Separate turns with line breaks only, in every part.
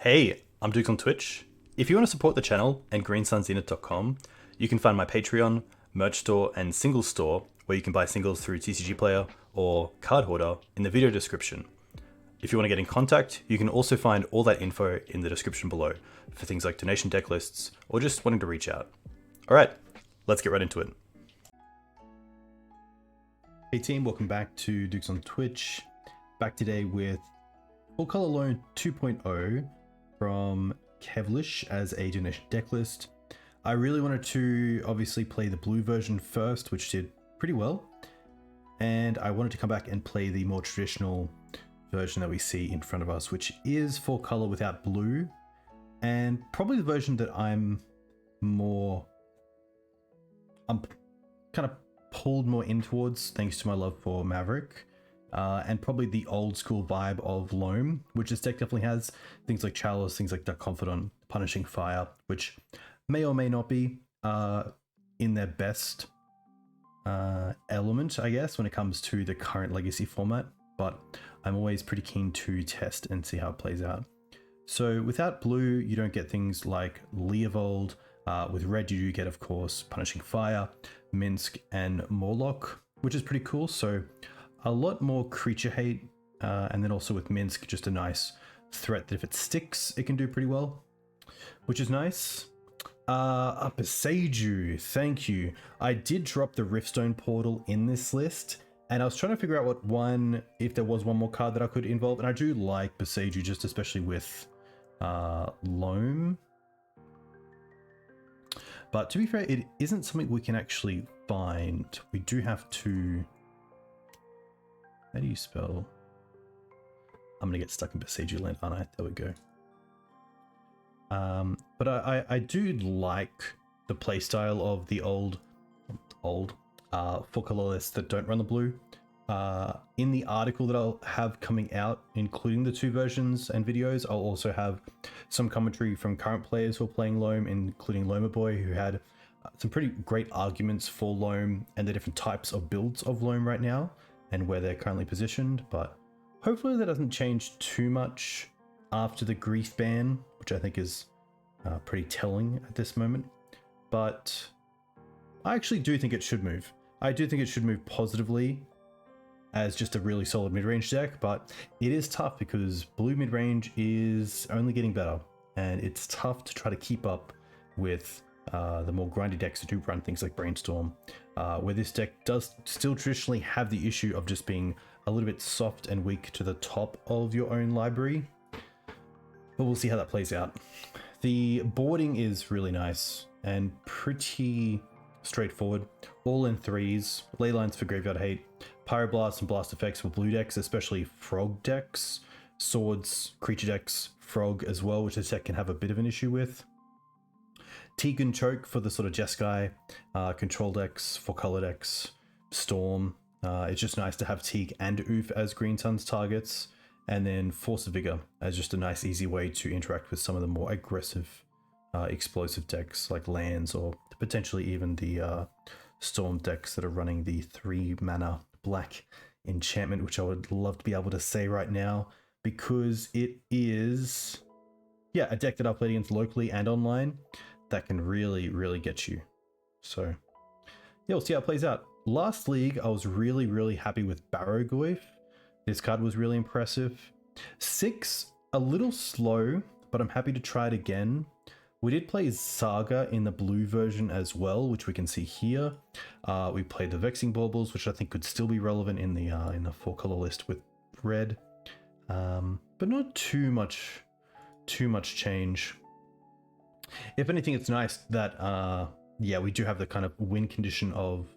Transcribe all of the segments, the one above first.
Hey, I'm Duke on Twitch. If you want to support the channel and greensunzenith.com, you can find my Patreon, merch store, and singles store where you can buy singles through TCG Player or Card Hoarder in the video description. If you want to get in contact, you can also find all that info in the description below for things like donation deck lists or just wanting to reach out. Alright, let's get right into it. Hey team, welcome back to Dukes on Twitch. Back today with Full Color Loam 2.0 from Kevlish as a donation deck list. I really wanted to obviously play the blue version first, which did pretty well. And I wanted to come back and play the more traditional version that we see in front of us, which is Full Color without blue. And probably the version that I'm kind of pulled more in towards thanks to my love for Maverick. And probably the old school vibe of Loam, which this deck definitely has. Things like Chalice, things like Dark Confidant, Punishing Fire, which may or may not be in their best element, I guess, when it comes to the current Legacy format. But I'm always pretty keen to test and see how it plays out. So without blue, you don't get things like Leovold. With red, you do get, of course, Punishing Fire, Minsk, and Mawloc, which is pretty cool. So a lot more creature hate, and then also with Minsk, just a nice threat that if it sticks, it can do pretty well, which is nice. Beseiju, thank you. I did drop the Riftstone Portal in this list, and I was trying to figure out what one, if there was one more card that I could involve, and I do like Beseiju, just especially with Loam. But to be fair, it isn't something we can actually find. We do have to... How do you spell? I'm gonna get stuck in Beseiju land, aren't I? There we go. But I do like the playstyle of the old Full Color lists that don't run the blue. In the article that I'll have coming out, including the two versions and videos, I'll also have some commentary from current players who are playing Loam, including Lomaboy, who had some pretty great arguments for Loam and the different types of builds of Loam right now and where they're currently positioned. But hopefully that doesn't change too much after the grief ban, which I think is pretty telling at this moment. But I actually do think it should move. I do think it should move positively as just a really solid mid-range deck, but it is tough because blue mid-range is only getting better, and it's tough to try to keep up with the more grindy decks that do run things like Brainstorm, where this deck does still traditionally have the issue of just being a little bit soft and weak to the top of your own library. But we'll see how that plays out. The boarding is really nice and pretty straightforward. All in threes, ley lines for Graveyard Hate, Pyroblast and Blast effects for blue decks, especially frog decks, swords, creature decks, frog as well, which this deck can have a bit of an issue with. Teeg and Choke for the sort of Jeskai, control decks, for color decks, Storm. It's just nice to have Teeg and Ouphe as Green Sun's targets, and then Force of Vigor as just a nice easy way to interact with some of the more aggressive explosive decks like lands, or potentially even the Storm decks that are running the 3 mana black enchantment, which I would love to be able to say right now, because it is, yeah, a deck that I've played against locally and online that can really get you. So yeah, we'll see how it plays out. Last league, I was really happy with Barrogoyf. This card was really impressive. 6, a little slow, but I'm happy to try it again. We did play Saga in the blue version as well, which we can see here. We played the Vexing Baubles, which I think could still be relevant in the 4 color list with red, but not too much change. If anything, it's nice that yeah, we do have the kind of win condition of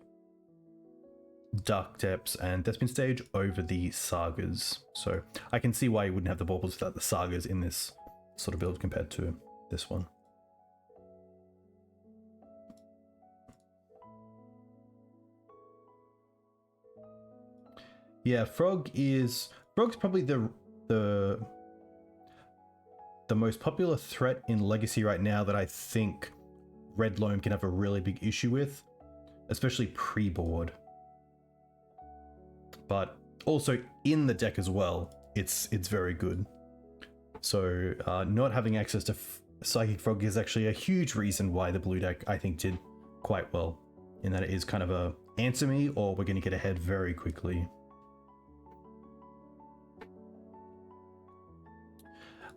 Dark Depths and Thespian Stage over the Sagas. So I can see why you wouldn't have the Baubles without the Sagas in this sort of build compared to this one. Yeah, Frog's probably the most popular threat in Legacy right now that I think Red Loam can have a really big issue with, especially pre-board. But also in the deck as well, it's very good. So not having access to Psychic Frog is actually a huge reason why the blue deck, I think, did quite well, in that it is kind of a answer me or we're going to get ahead very quickly.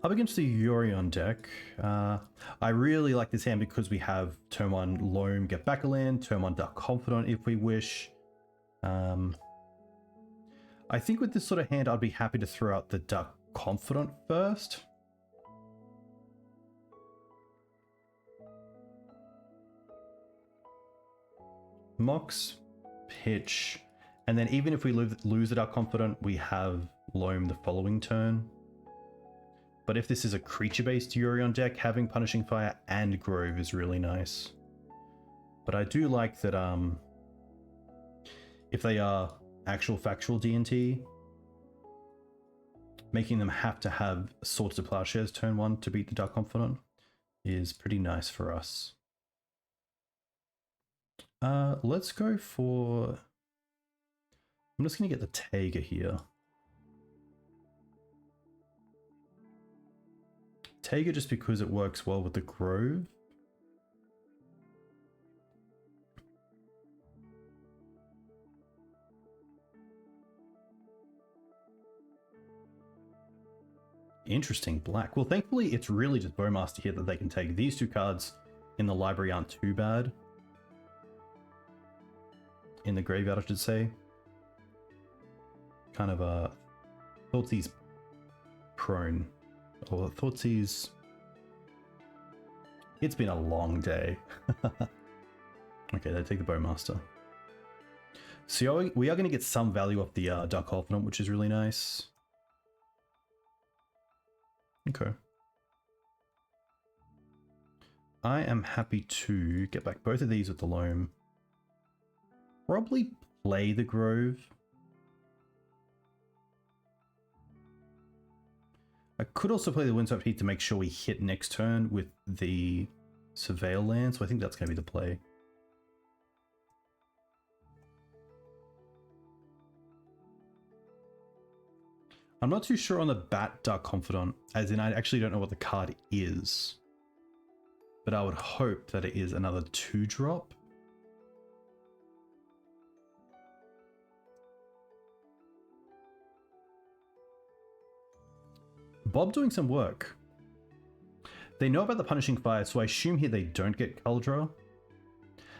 Up against the Yorion deck, I really like this hand because we have turn 1 Loam, get back a land, turn 1 Dark Confidant if we wish. I think with this sort of hand, I'd be happy to throw out the Dark Confidant first. Mox, pitch, and then even if we lose the Dark Confidant, we have Loam the following turn. But if this is a creature-based Yorion deck, having Punishing Fire and Grove is really nice. But I do like that if they are actual factual D&T, making them have to have Swords to Plowshares turn 1 to beat the Dark Confidant is pretty nice for us. Let's go for... I'm just going to get the Taiga here. Taiga just because it works well with the Grove. Interesting, black. Well, thankfully, it's really just Bowmaster here that they can take. These two cards in the library aren't too bad. In the graveyard, I should say. Kind of Thoughtseize prone. Or Thoughtseize... It's been a long day. Okay, they take the Bowmaster. So we are going to get some value off the Dark Confidant, which is really nice. Okay. I am happy to get back both of these with the Loam. Probably play the Grove. I could also play the Windswept Heath to make sure we hit next turn with the Surveil land, so I think that's going to be the play. I'm not too sure on the Bat Dark Confidant, as in I actually don't know what the card is. But I would hope that it is another 2-drop. Bob doing some work. They know about the Punishing Fire, so I assume here they don't get Cauldron.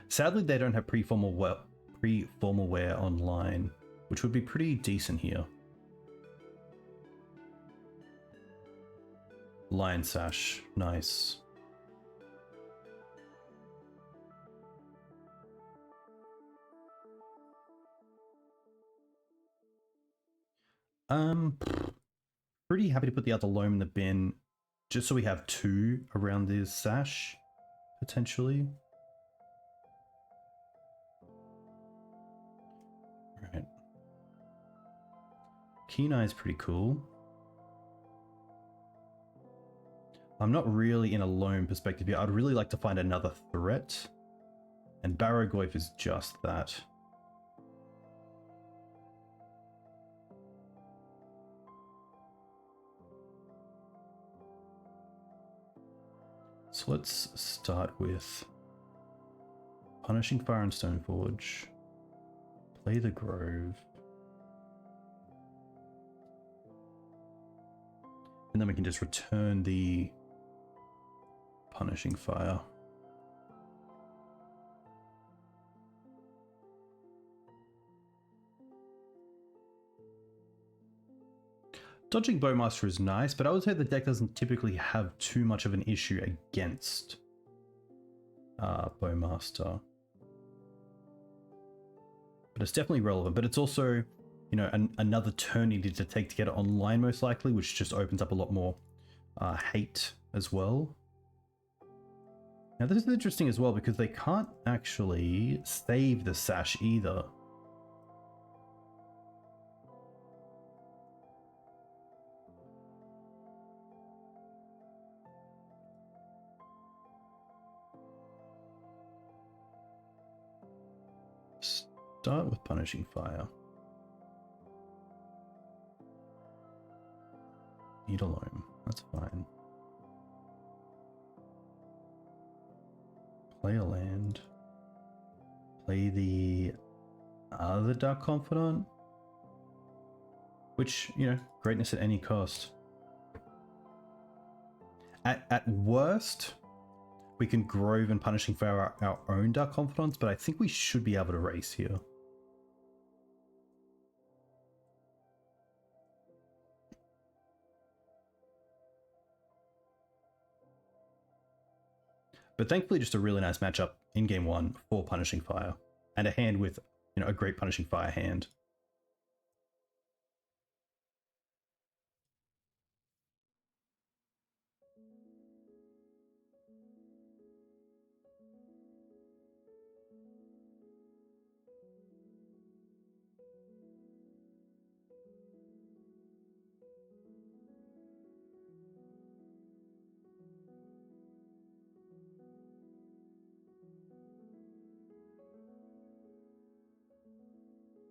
Sadly, they don't have pre-formal wear online, which would be pretty decent here. Lion Sash, nice. Pretty happy to put the other Loam in the bin, just so we have 2 around this sash, potentially. Right. Keen-Eye is pretty cool. I'm not really in a Loam perspective here. I'd really like to find another threat, and Barrow-Goyf is just that. So let's start with Punishing Fire and Stoneforge, play the Grove, and then we can just return the Punishing Fire. Dodging Bowmaster is nice, but I would say the deck doesn't typically have too much of an issue against Bowmaster. But it's definitely relevant, but it's also, you know, another turn needed to take to get it online most likely, which just opens up a lot more hate as well. Now this is interesting as well because they can't actually save the sash either. Start with Punishing Fire. Need a Loam. That's fine. Play a land. Play the other Dark Confidant. Which, you know, greatness at any cost. At worst, we can Grove and Punishing Fire our own Dark Confidants, but I think we should be able to race here. But thankfully, just a really nice matchup in game one for Punishing Fire, and a hand with, you know, a great Punishing Fire hand.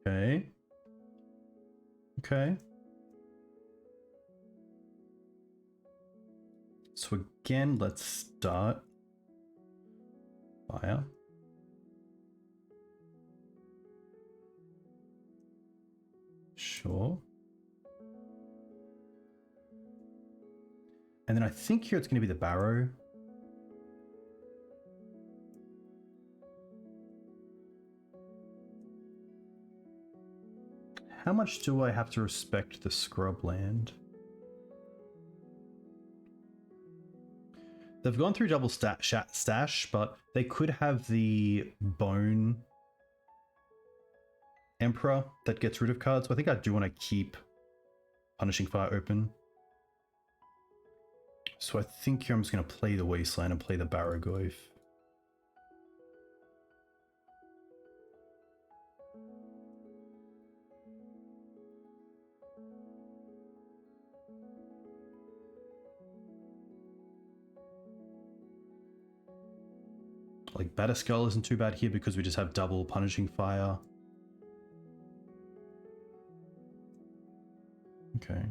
Okay. Okay. So again, let's start fire. Sure. And then I think here it's going to be the Barrow. How much do I have to respect the Scrubland? They've gone through double stash, but they could have the Bone Emperor that gets rid of cards. So I think I do want to keep Punishing Fire open. So I think here I'm just going to play the Wasteland and play the Barrow Ouphe. Like Batterskull isn't too bad here because we just have double Punishing Fire. Okay.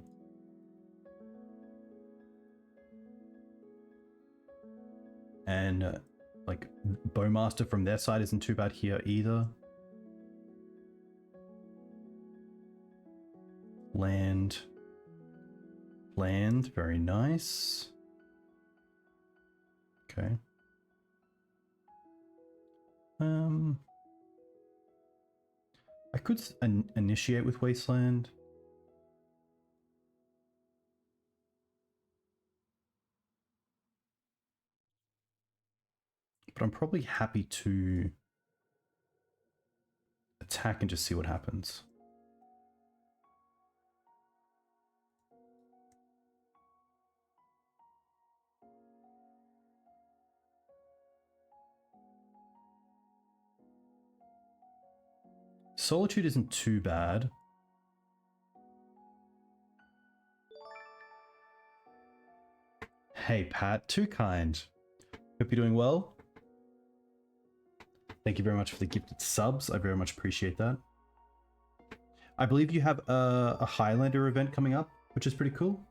And like Bowmaster from their side isn't too bad here either. Land. Land, very nice. Okay. I could initiate with Wasteland. But I'm probably happy to attack and just see what happens. Solitude isn't too bad. Hey Pat, too kind. Hope you're doing well. Thank you very much for the gifted subs. I very much appreciate that. I believe you have a Highlander event coming up, which is pretty cool.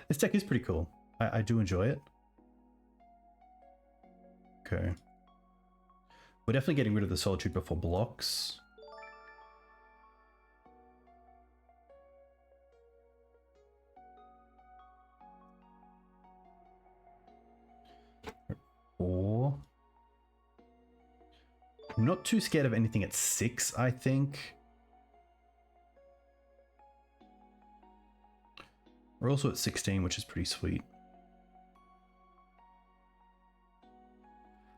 This deck is pretty cool. I do enjoy it. Okay. We're definitely getting rid of the Solitude before blocks. Four. I'm not too scared of anything at 6, I think. We're also at 16, which is pretty sweet.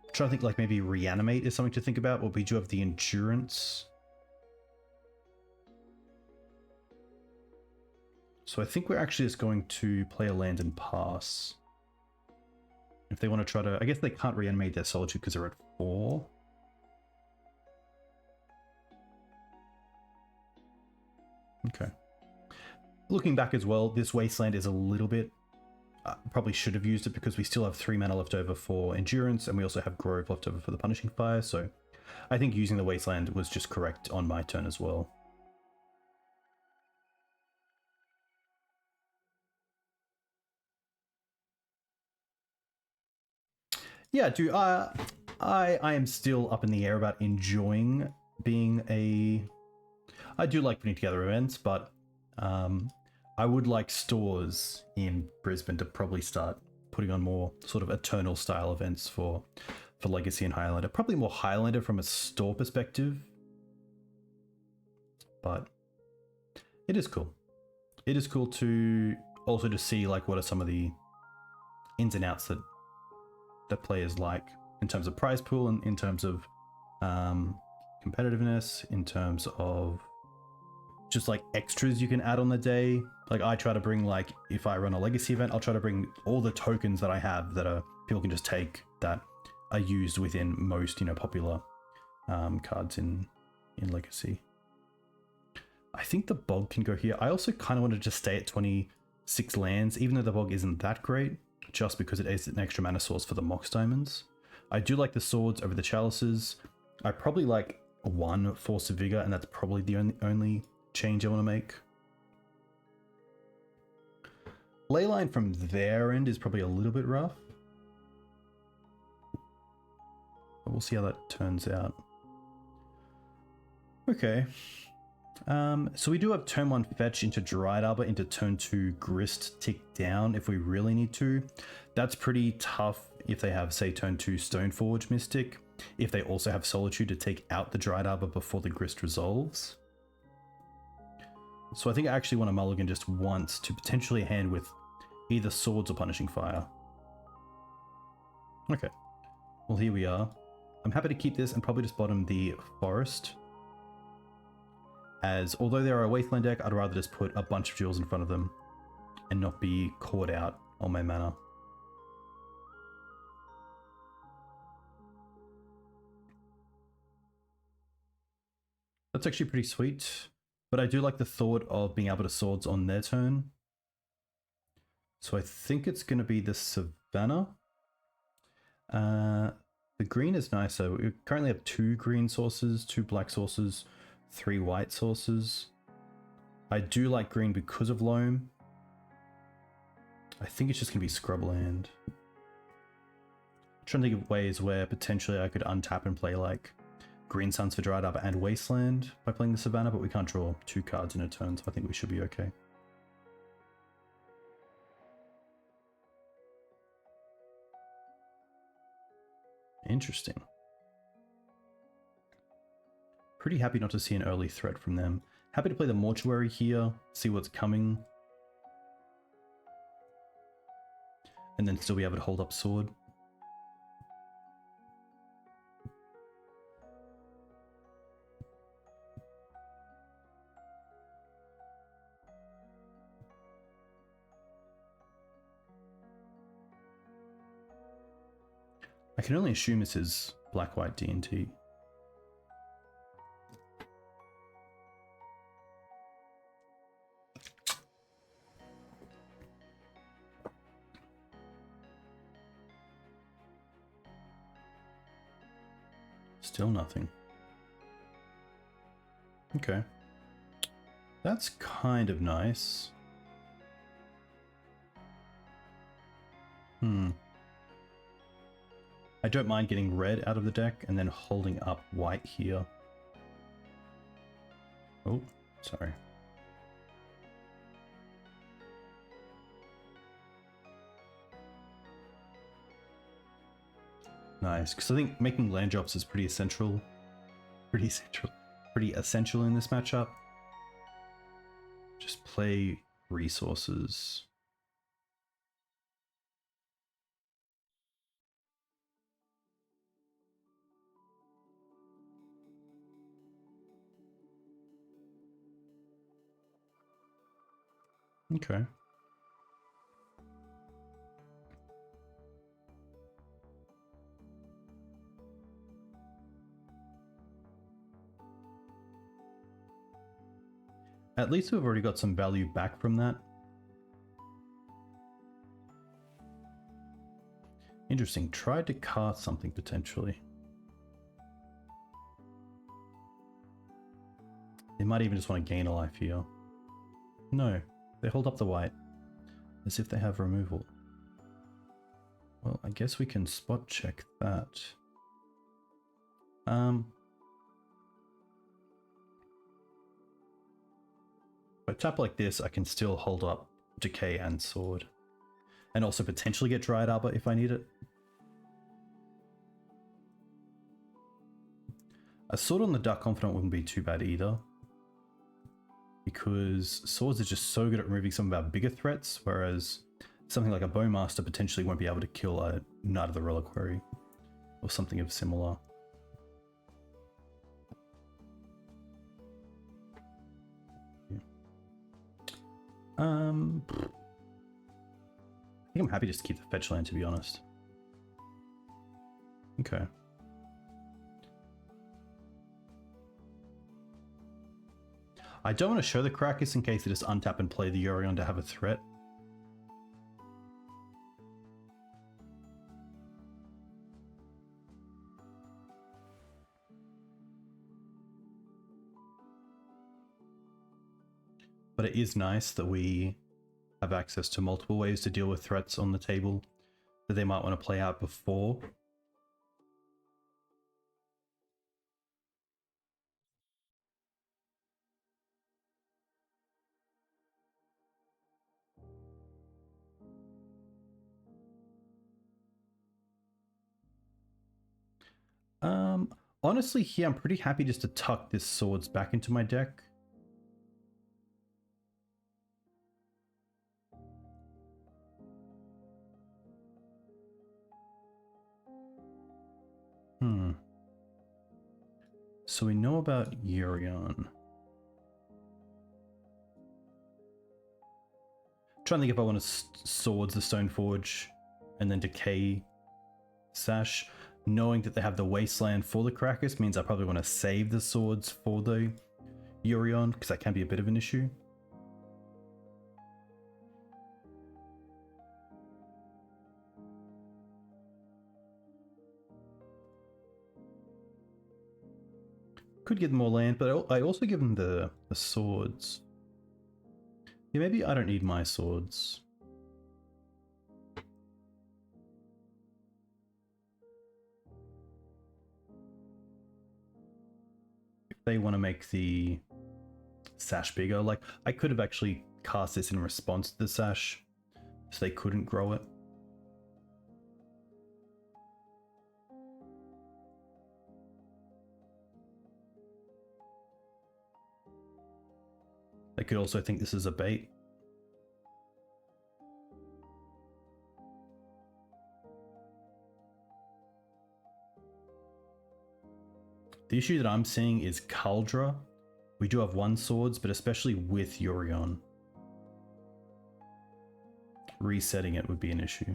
I'm trying to think, like maybe Reanimate is something to think about. Well, we do have the Endurance. So I think we're actually just going to play a land and pass. If they want to try to... I guess they can't Reanimate their Solitude because they're at 4. Okay. Looking back as well, this Wasteland is a little bit... probably should have used it because we still have 3 mana left over for Endurance, and we also have Grove left over for the Punishing Fire, so I think using the Wasteland was just correct on my turn as well. Yeah, dude, I am still up in the air about enjoying being a... I do like putting together events, but I would like stores in Brisbane to probably start putting on more sort of eternal style events for Legacy and Highlander. Probably more Highlander from a store perspective, but it is cool. It is cool to also to see like what are some of the ins and outs that players like in terms of prize pool and in terms of competitiveness, in terms of just like extras you can add on the day. Like I try to bring, like if I run a Legacy event, I'll try to bring all the tokens that I have that are people can just take that are used within most, you know, popular cards in Legacy. I think the Bog can go here. I also kind of want to just stay at 26 lands, even though the Bog isn't that great, just because it is an extra mana source for the Mox Diamonds. I do like the swords over the chalices. I probably like one Force of Vigor, and that's probably the only change I want to make. Leyline from their end is probably a little bit rough, but we'll see how that turns out. Okay. So we do have turn 1 fetch into Dryad Arbor, into turn 2 Grist tick down if we really need to. That's pretty tough if they have, say, turn 2 Stoneforge Mystic, if they also have Solitude to take out the Dryad Arbor before the Grist resolves. So I think I actually want to mulligan just once to potentially hand with either Swords or Punishing Fire. Okay, well here we are. I'm happy to keep this and probably just bottom the Forest, as although they're a Wasteland deck, I'd rather just put a bunch of jewels in front of them and not be caught out on my mana. That's actually pretty sweet, but I do like the thought of being able to swords on their turn. So I think it's going to be the Savannah. The green is nice, so we currently have 2 green sources, 2 black sources, 3 white sources. I do like green because of Loam. I think it's just going to be Scrubland. I'm trying to think of ways where potentially I could untap and play like Green Suns for Dryad Arbor and Wasteland by playing the Savannah, but we can't draw 2 cards in a turn, so I think we should be okay. Interesting. Pretty happy not to see an early threat from them. Happy to play the Mortuary here, see what's coming, and then still be able to hold up Sword. I can only assume this is black-white D&T. Still nothing. Okay. That's kind of nice. I don't mind getting red out of the deck and then holding up white here. Oh, sorry. Nice, because I think making land drops is pretty essential in this matchup. Just play resources. Okay. At least we've already got some value back from that. Interesting. Tried to cast something potentially. They might even just want to gain a life here. No, they hold up the white as if they have removal. Well, I guess we can spot check that. If I tap like this, I can still hold up Decay and Sword. And also potentially get Dryad Arbor if I need it. A Sword on the Dark Confidant wouldn't be too bad either. Because swords are just so good at removing some of our bigger threats, whereas something like a Bowmaster potentially won't be able to kill a Knight of the Reliquary. Or something of similar. I think I'm happy just to keep the fetch land, to be honest. Okay. I don't want to show the Karakas in case they just untap and play the Yorion to have a threat. But it is nice that we have access to multiple ways to deal with threats on the table that they might want to play out before. Honestly, here I'm pretty happy just to tuck this swords back into my deck. So we know about Yorion. Trying to think if I want to swords the Stoneforge and then Decay Sash. Knowing that they have the Wasteland for the Karakas means I probably want to save the swords for the Yorion, because that can be a bit of an issue. Could give them more land, but I also give them the swords. Yeah, maybe I don't need my swords. If they want to make the sash bigger, like I could have actually cast this in response to the sash, so they couldn't grow it. They could also think this is a bait. The issue that I'm seeing is Kaldra. We do have one swords, but especially with Yorion, resetting it would be an issue.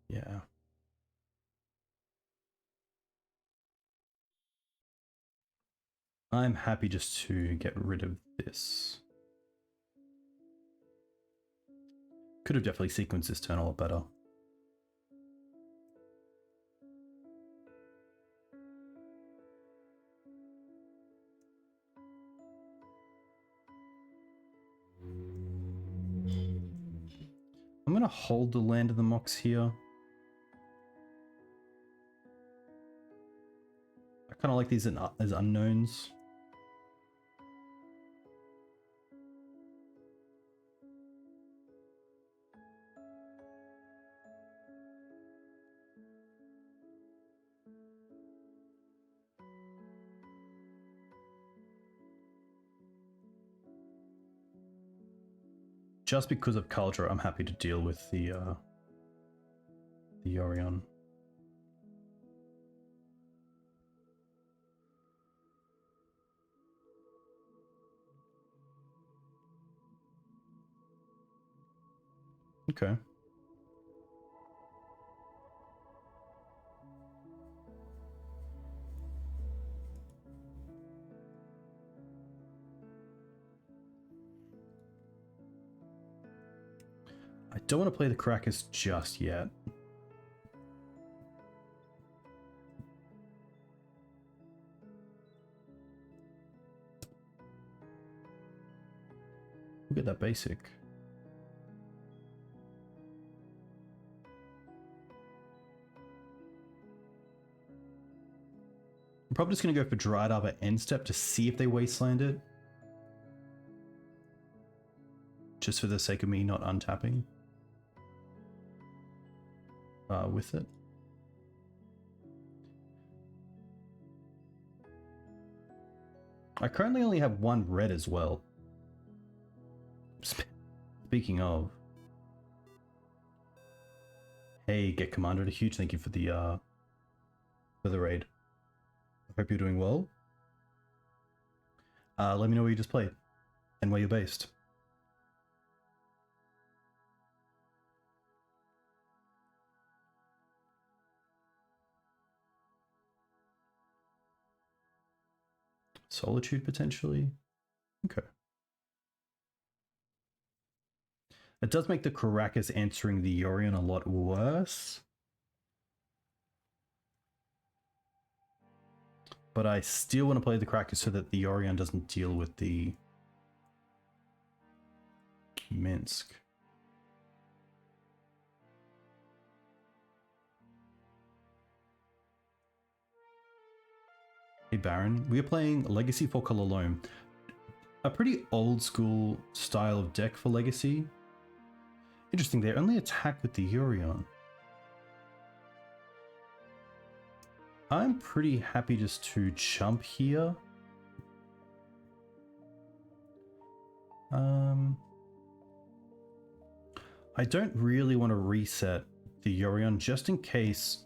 Yeah. I'm happy just to get rid of this. Could have definitely sequenced this turn a lot better. I'm going to hold the Land of the Mox here. I kind of like these as unknowns. Just because of Kaldra, I'm happy to deal with the Yorion. Okay. I don't want to play the Karakas just yet. Look at that basic. I'm probably just going to go for Dryad Arbor end step to see if they Wasteland it. Just for the sake of me not untapping with it. I currently only have one red as well. Speaking of. Hey, Get Commander, a huge thank you for the raid. I hope you're doing well. Let me know where you just played and where you're based. Solitude potentially? Okay. It does make the Karakas answering the Yorion a lot worse. But I still want to play the Karakas so that the Yorion doesn't deal with the Minsk. Hey Baron, we are playing Legacy 4-color Loam. A pretty old school style of deck for Legacy. Interesting, they only attack with the Yorion. I'm pretty happy just to jump here. I don't really want to reset the Yorion just in case.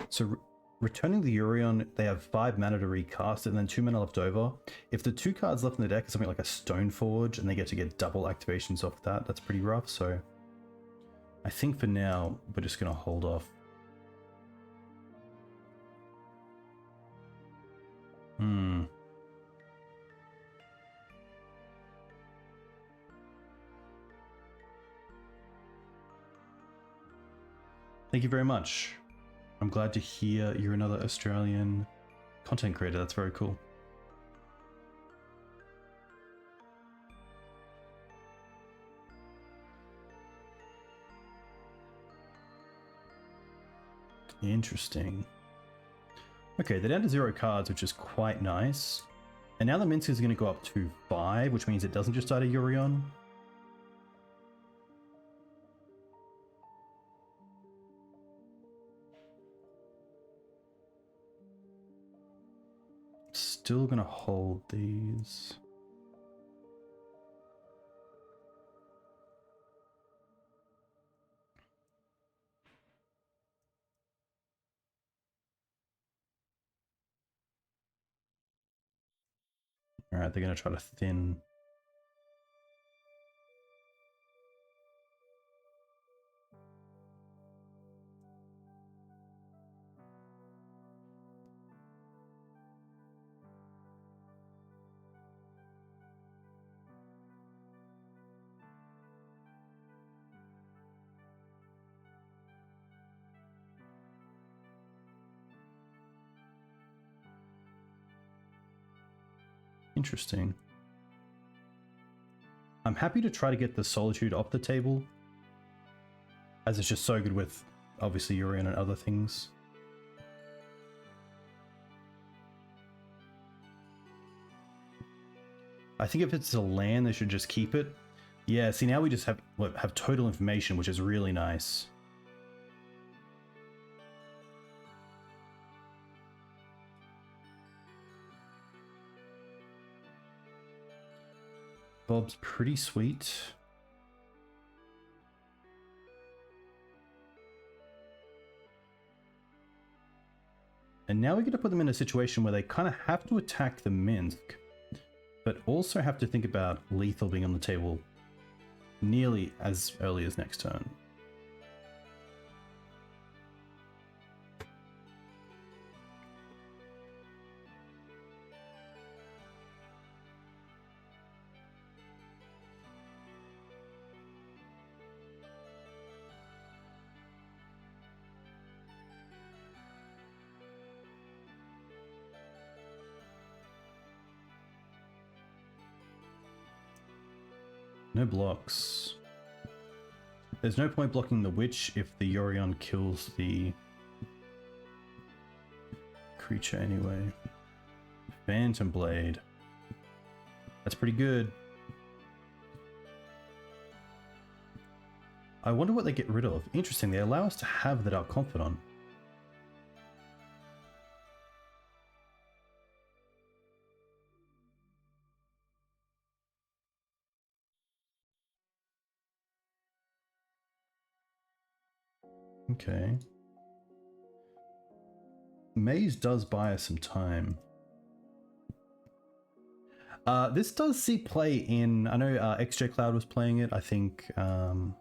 So returning the Yorion, they have 5 mana to recast and then 2 mana left over. If the 2 cards left in the deck is something like a Stoneforge and they get to get double activations off that, that's pretty rough. So I think for now, we're just going to hold off. Thank you very much. I'm glad to hear you're another Australian content creator. That's very cool. Interesting. Okay, they're down to 0 cards, which is quite nice. And now the Minsk is going to go up to 5, which means it doesn't just die to Yorion. Still going to hold these. Alright, they're going to try to thin. Interesting. I'm happy to try to get the Solitude off the table, as it's just so good with, obviously, Yorion and other things. I think if it's a land, they should just keep it. Yeah, see, now we just have total information, which is really nice. Bob's pretty sweet. And now we get to put them in a situation where they kind of have to attack the Minsk, but also have to think about lethal being on the table nearly as early as next turn. No blocks. There's no point blocking the witch if the Yorion kills the creature anyway. Phantom Blade. That's pretty good. I wonder what they get rid of. Interesting, they allow us to have the Dark Confidant. Okay. Maze does buy us some time. This does see play in... I know XJ Cloud was playing it. I think Evan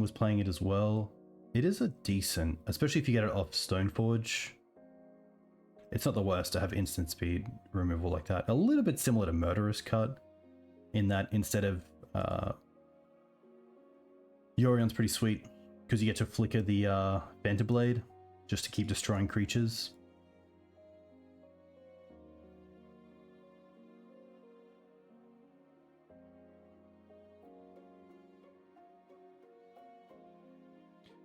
was playing it as well. It is a decent, especially if you get it off Stoneforge. It's not the worst to have instant speed removal like that. A little bit similar to Murderous Cut, in that instead of... Yorion's pretty sweet, because you get to flicker the Phantom Blade, just to keep destroying creatures.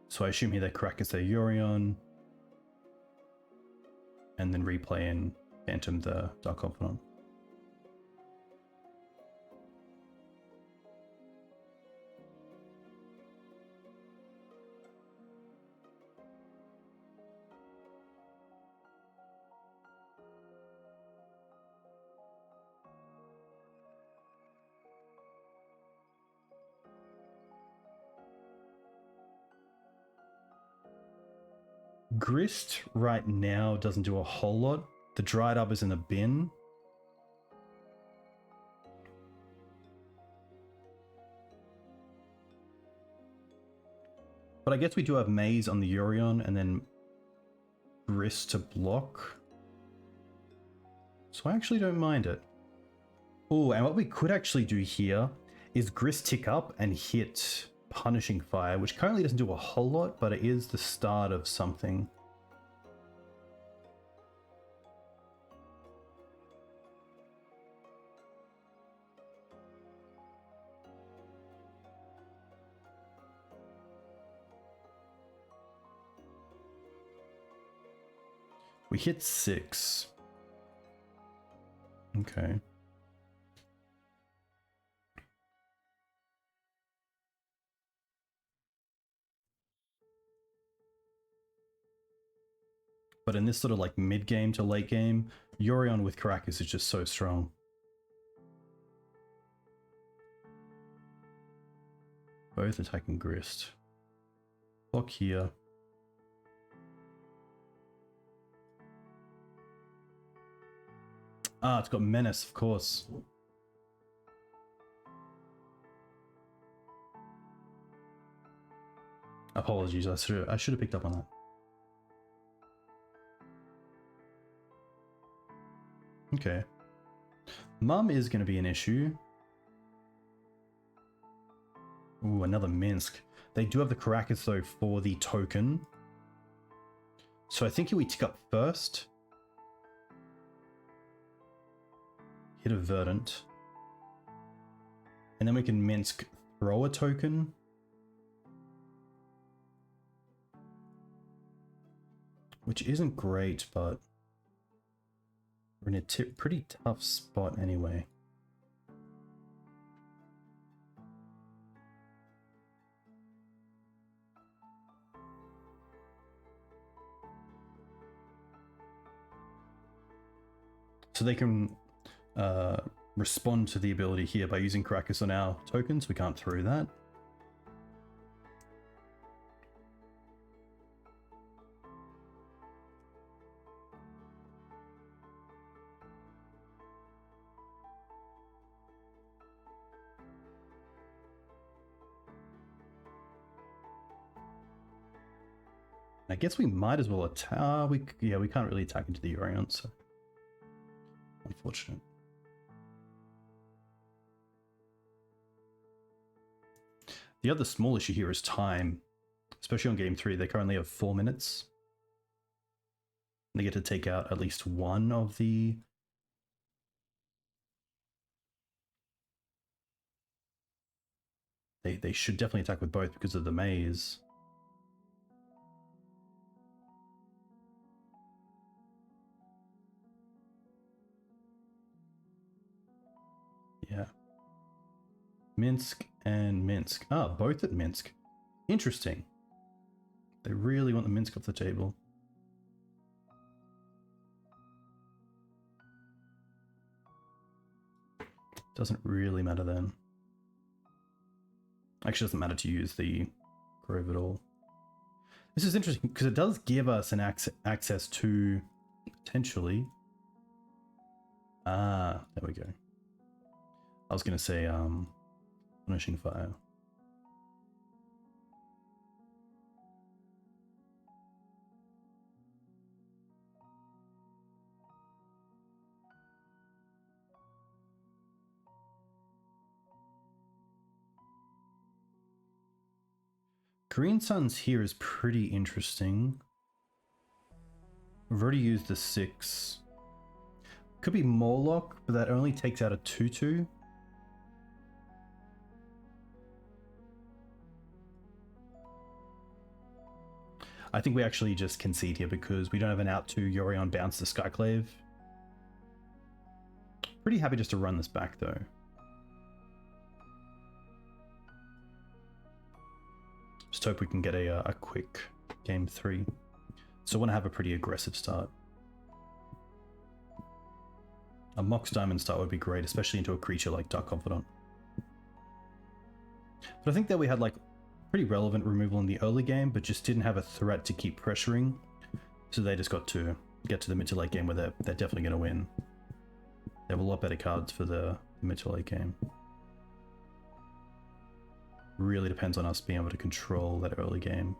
So I assume here they Karakas their Yorion, and then replay in Phantom the Dark Confidant. Grist right now doesn't do a whole lot. The Dryad Arbor's in the bin. But I guess we do have Maze on the Yorion and then Grist to block. So I actually don't mind it. Oh, and what we could actually do here is Grist tick up and hit Punishing Fire, which currently doesn't do a whole lot, but it is the start of something. We hit 6. Okay. But in this sort of like mid-game to late game, Yorion with Karakas is just so strong. Both attacking Grist. Block here. Ah, it's got Menace, of course. Apologies, I should have picked up on that. Okay. Mum is going to be an issue. Ooh, another Minsk. They do have the Karakas though for the token. So I think we tick up first. Hit a Verdant. And then we can Minsk throw a token. Which isn't great, but we're in a pretty tough spot anyway. So they can respond to the ability here by using Karakas on our tokens. We can't throw that. I guess we might as well attack. We can't really attack into the Yorion, so unfortunate. The other small issue here is time, especially on game 3. They currently have 4 minutes. They get to take out at least one of the They should definitely attack with both because of the maze. Yeah. Minsk and Minsk. Ah, both at Minsk. Interesting. They really want the Minsk off the table. Doesn't really matter then. Actually, doesn't matter to use the Grove at all. This is interesting because it does give us an access to potentially. Ah, there we go. I was going to say Punishing Fire. Green Suns here is pretty interesting. We've already used the 6. Could be Mawloc, but that only takes out a 2/2. I think we actually just concede here because we don't have an out to Yorion bounce the Skyclave. Pretty happy just to run this back though. Just hope we can get a quick game 3. So I want to have a pretty aggressive start. A Mox Diamond start would be great, especially into a creature like Dark Confidant. But I think that we had like pretty relevant removal in the early game, but just didn't have a threat to keep pressuring. So they just got to get to the mid to late game where they're definitely going to win. They have a lot better cards for the mid to late game. Really depends on us being able to control that early game.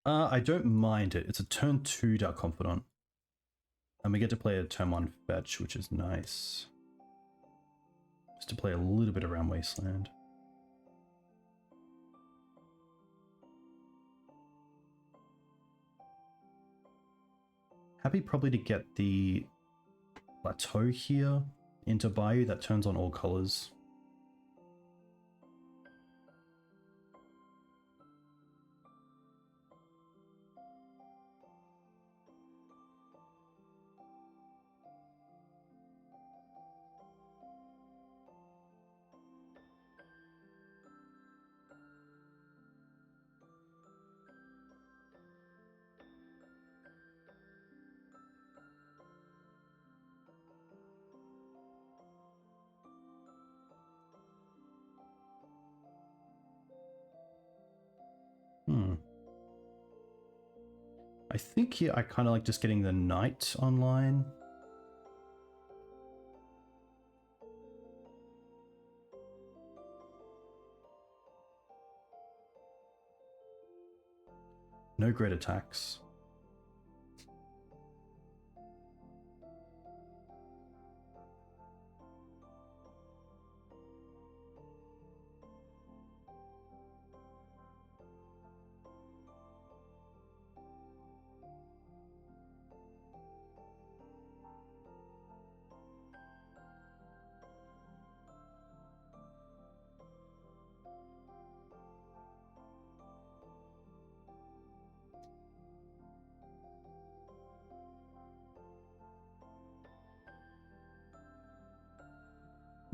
I don't mind it. It's a turn 2 Dark Confidant. And we get to play a turn 1 fetch, which is nice. Just to play a little bit around Wasteland. Happy probably to get the Plateau here into Bayou that turns on all colors. I think here I kind of like just getting the Knight online. No great attacks.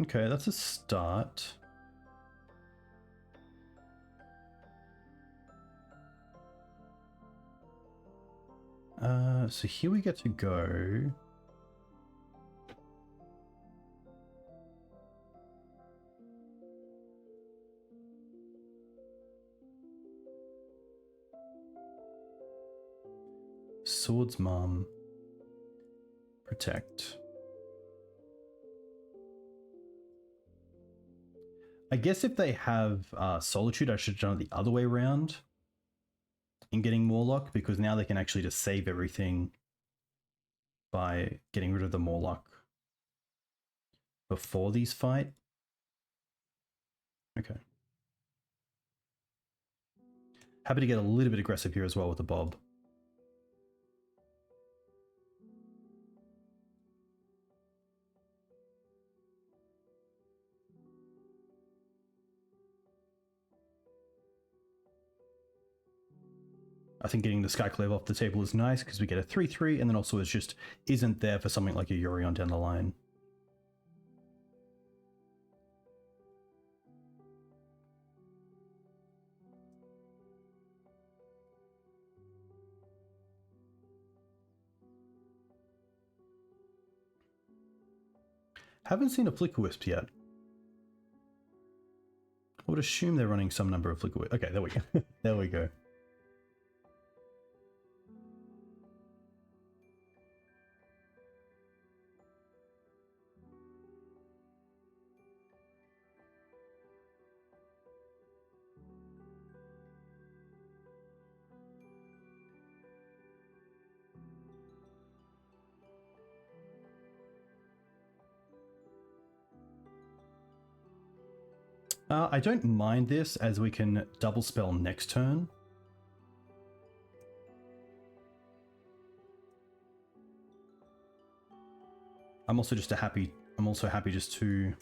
Okay, that's a start. So here we get to go. Swords Mom. Protect. I guess if they have Solitude, I should have done it the other way around in getting Mawloc, because now they can actually just save everything by getting rid of the Mawloc before these fight. Okay. Happy to get a little bit aggressive here as well with the Bob. I think getting the Skyclave off the table is nice because we get a 3/3, and then also it's just isn't there for something like a Yorion down the line. Haven't seen a Flickerwisp yet. I would assume they're running some number of Flickerwisp. Okay, there we go. There we go. I don't mind this as we can double spell next turn. I'm also happy just to...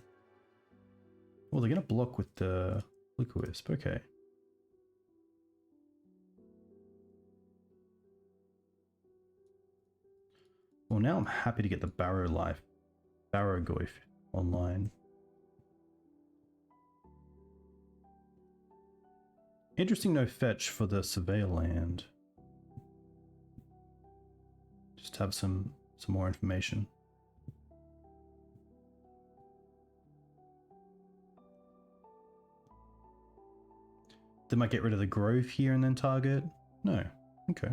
Well, they're going to block with the Flickerwisp. Okay. Well, now I'm happy to get the Barrow-Goyf online. Interesting no fetch for the Surveyor land. Just have some more information. They might get rid of the Grove here and then target? No. Okay.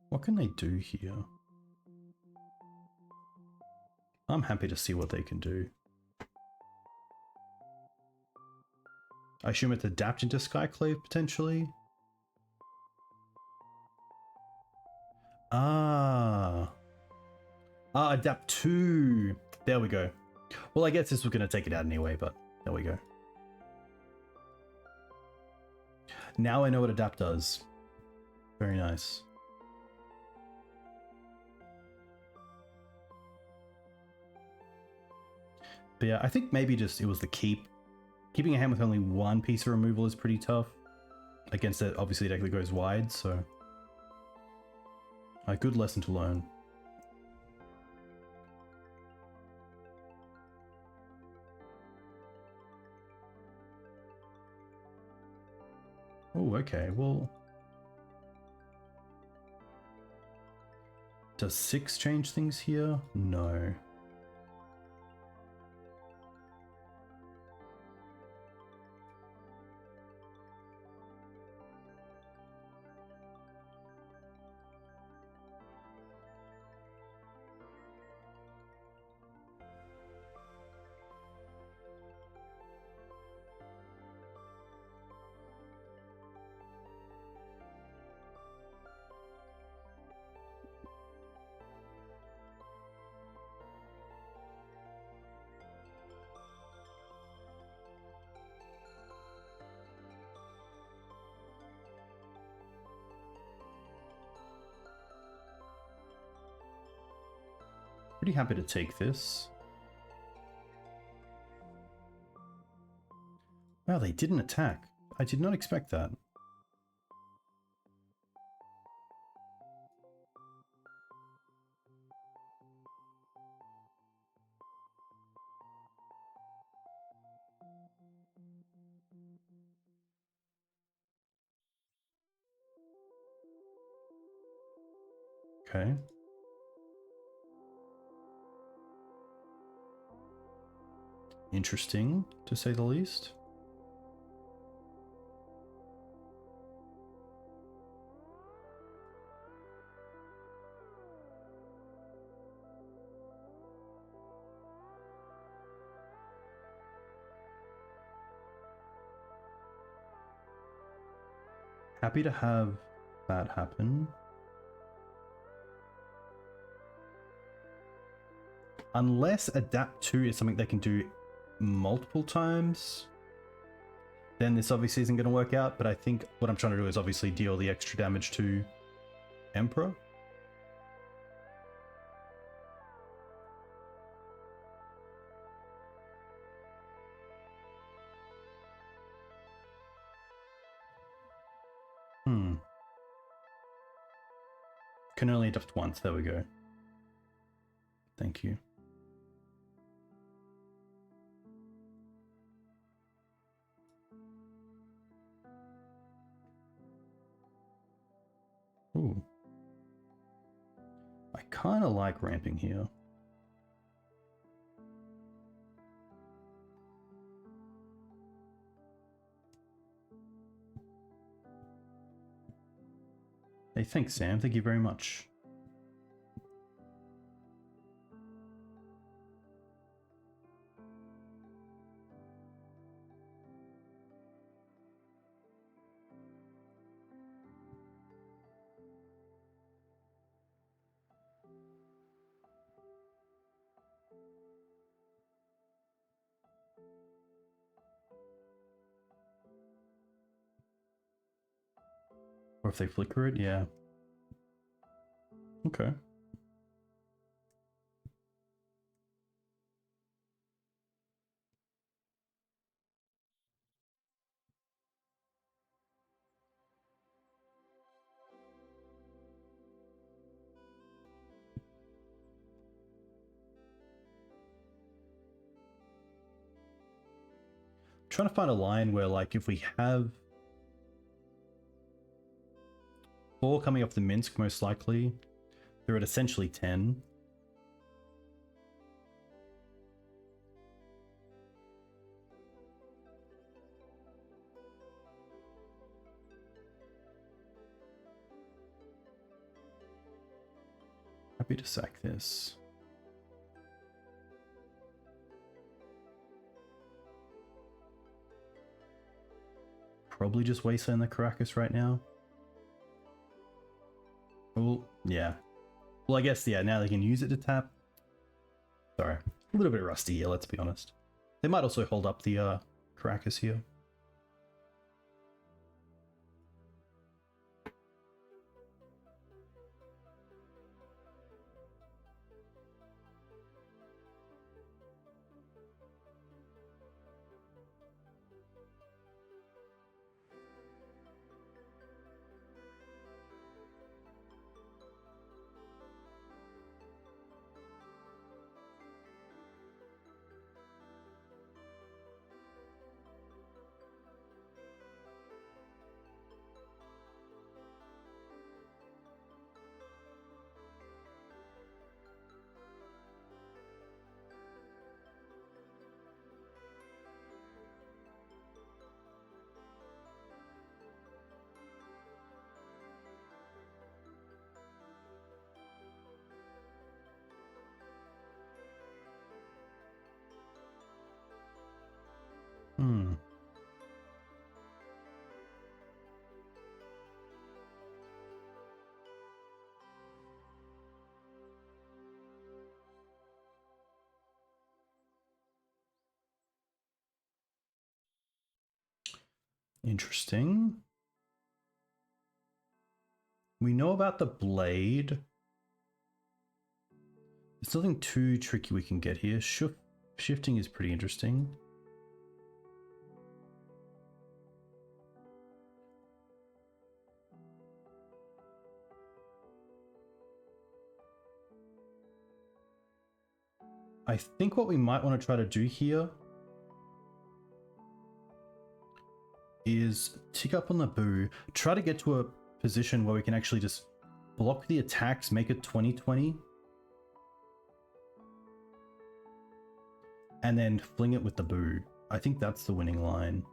What can they do here? I'm happy to see what they can do. I assume it's adapt into Skyclave potentially? Adapt 2. There we go. Well, I guess this was going to take it out anyway, but there we go. Now I know what adapt does. Very nice. But yeah, I think maybe just it was the keep. Keeping a hand with only one piece of removal is pretty tough. Against that, obviously, deck that goes wide, so... A good lesson to learn. Oh, okay, well... Does 6 change things here? No. Pretty happy to take this. Wow, they didn't attack. I did not expect that. Okay. Interesting, to say the least. Happy to have that happen. Unless Adapt 2 is something they can do multiple times, then this obviously isn't going to work out, but I think what I'm trying to do is obviously deal the extra damage to Emperor. Can only adapt once, there we go. Thank you. Ooh. I kind of like ramping here. Hey, thanks, Sam. Thank you very much. Or if they flicker it, yeah. Okay. Trying to find a line where, like, if we have 4 coming off the Minsk, most likely, they're at essentially 10. Happy to sack this. Probably just Wasteland the Karakas right now. Well, yeah. Well, I guess, yeah, now they can use it to tap. Sorry. A little bit rusty here, let's be honest. They might also hold up the Karakas here. Interesting. We know about the blade. There's nothing too tricky we can get here. Shifting is pretty interesting. I think what we might want to try to do here is tick up on the boo, try to get to a position where we can actually just block the attacks, make it 20-20, and then fling it with the boo. I think that's the winning line.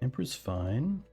Emperor's fine.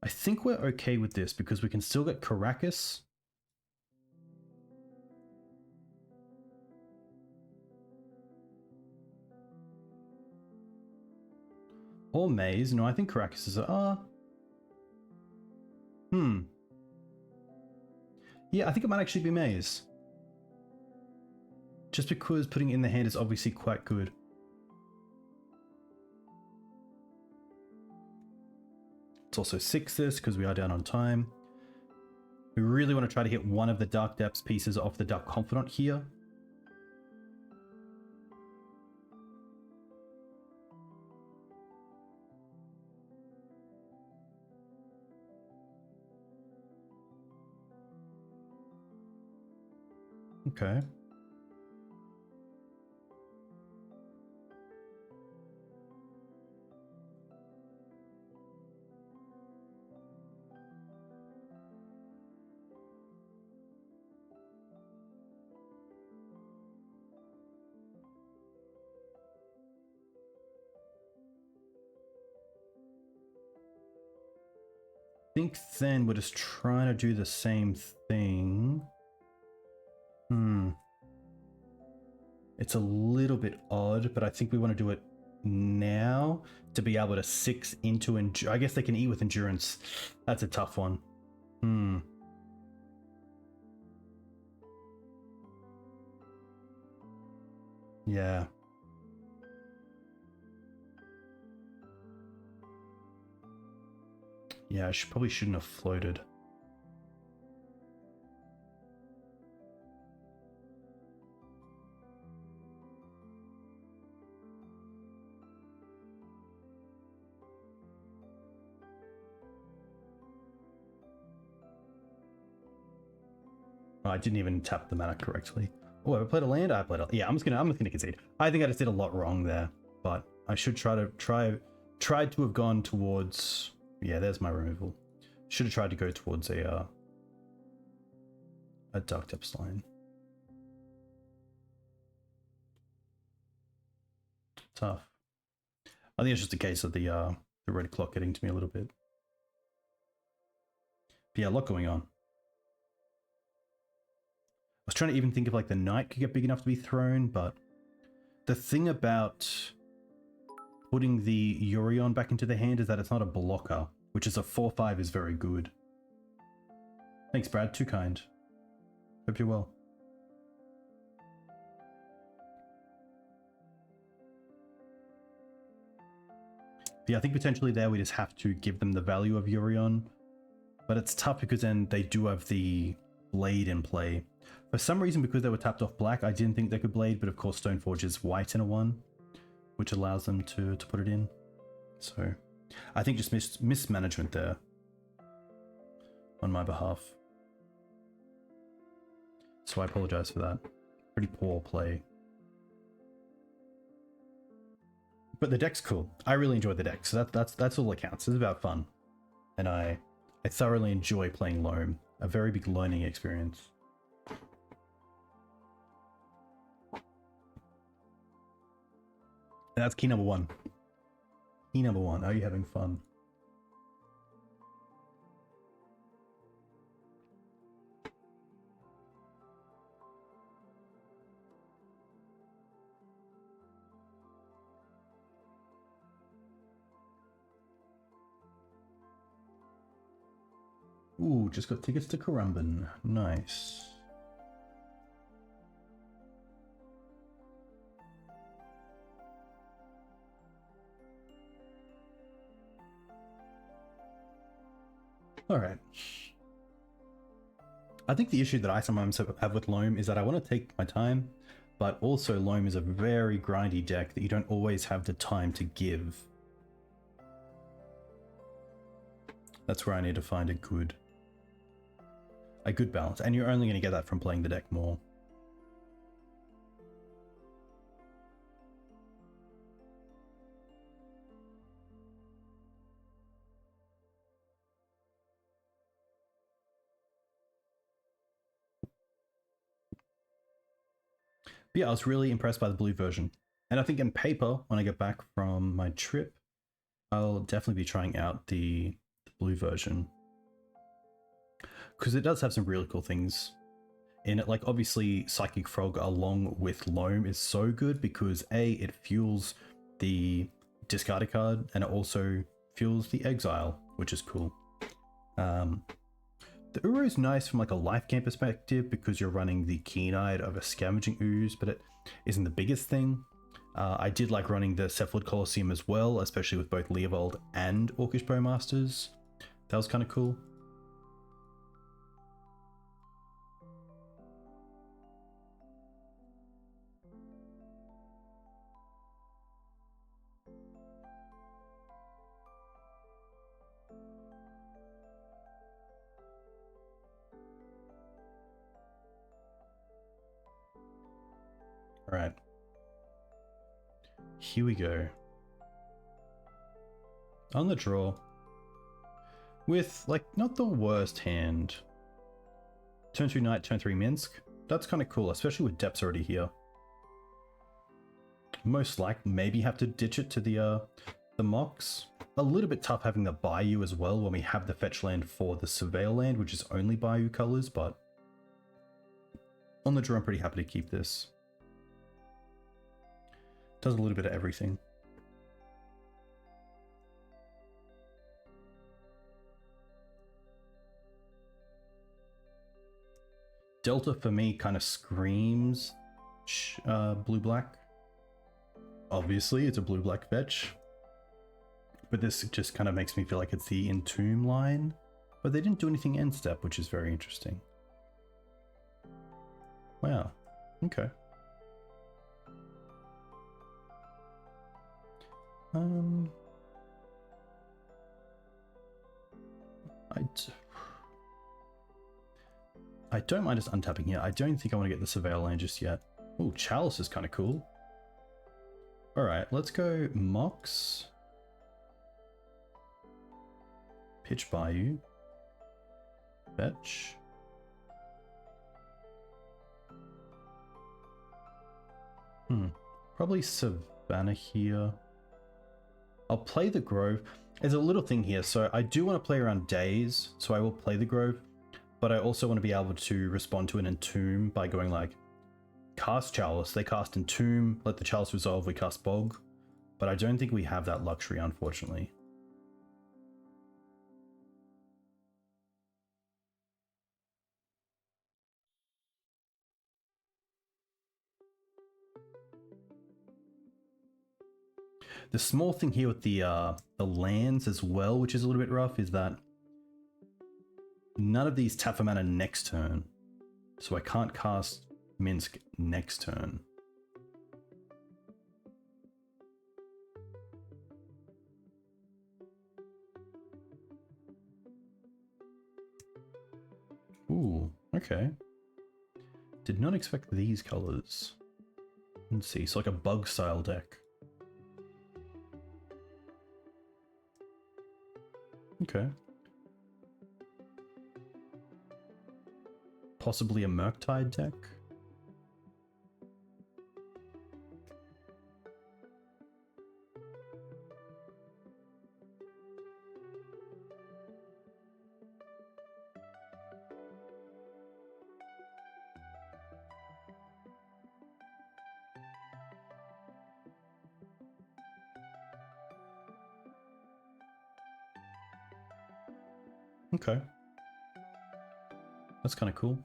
I think we're okay with this because we can still get Karakas. Or Maze. No, I think Karakas is yeah, I think it might actually be Maze. Just because putting it in the hand is obviously quite good. It's also 6 this because we are down on time. We really want to try to hit one of the Dark Depths pieces off the Dark Confidant here. Okay. I think then we're just trying to do the same thing. It's a little bit odd, but I think we want to do it now to be able to 6 into I guess they can eat with endurance. That's a tough one. Yeah. Yeah, I probably shouldn't have floated. Oh, I didn't even tap the mana correctly. Oh, I played a land. I played a... Yeah, I'm just gonna concede. I think I just did a lot wrong there, but I should tried to have gone towards. Yeah, there's my removal. Should have tried to go towards a Dark Depths line. Tough. I think it's just a case of the red clock getting to me a little bit. But yeah, a lot going on. I was trying to even think if like the knight could get big enough to be thrown, but the thing about putting the Yorion back into the hand is that it's not a blocker, which is a 4/5 is very good. Thanks, Brad. Too kind. Hope you're well. But yeah, I think potentially there we just have to give them the value of Yorion, but it's tough because then they do have the blade in play. For some reason, because they were tapped off black, I didn't think they could blade, but of course Stoneforge is white in a 1, which allows them to put it in. So I think just mismanagement there on my behalf. So I apologize for that. Pretty poor play. But the deck's cool. I really enjoyed the deck, so that's all that counts. It's about fun. And I thoroughly enjoy playing Loam. A very big learning experience. And that's key number 1. Key number 1. Are you having fun? Ooh, just got tickets to Currumbin. Nice. Alright. I think the issue that I sometimes have with Loam is that I want to take my time, but also Loam is a very grindy deck that you don't always have the time to give. That's where I need to find a good balance, and you're only going to get that from playing the deck more. But yeah, I was really impressed by the blue version. And I think in paper, when I get back from my trip, I'll definitely be trying out the blue version. Because it does have some really cool things in it. Like, obviously, Psychic Frog along with Loam is so good because A, it fuels the discarded card, and it also fuels the exile, which is cool. The Uru is nice from like a life gain perspective because you're running the Keen-Eyed of a Scavenging Ooze, but it isn't the biggest thing. I did like running the Cephalid Colosseum as well, especially with both Leovold and Orcish Bowmasters. That was kind of cool. All right. Here we go. On the draw. With, like, not the worst hand. Turn 2 Knight, turn 3 Minsk. That's kind of cool, especially with depths already here. Most likely, maybe have to ditch it to the Mox. A little bit tough having the Bayou as well when we have the fetch land for the Surveil land, which is only Bayou colors, but on the draw, I'm pretty happy to keep this. Does a little bit of everything. Delta for me kind of screams blue-black. Obviously, it's a blue-black fetch. But this just kind of makes me feel like it's the Entomb line. But they didn't do anything end step, which is very interesting. Wow. Okay. I don't mind just untapping here. I don't think I want to get the Surveil land just yet. Oh, Chalice is kind of cool. Alright, let's go Mox. Pitch Bayou. Fetch. Probably Savannah here. I'll play the Grove. There's a little thing here, so I do want to play around days, so I will play the Grove, but I also want to be able to respond to an Entomb by going like, cast Chalice, they cast Entomb, let the Chalice resolve, we cast Bog, but I don't think we have that luxury, unfortunately. The small thing here with the lands as well, which is a little bit rough, is that none of these tap for mana next turn. So I can't cast Minsk next turn. Ooh, okay. Did not expect these colors. Let's see, it's like a bug style deck. Okay. Possibly a Murktide deck? Okay. That's kind of cool.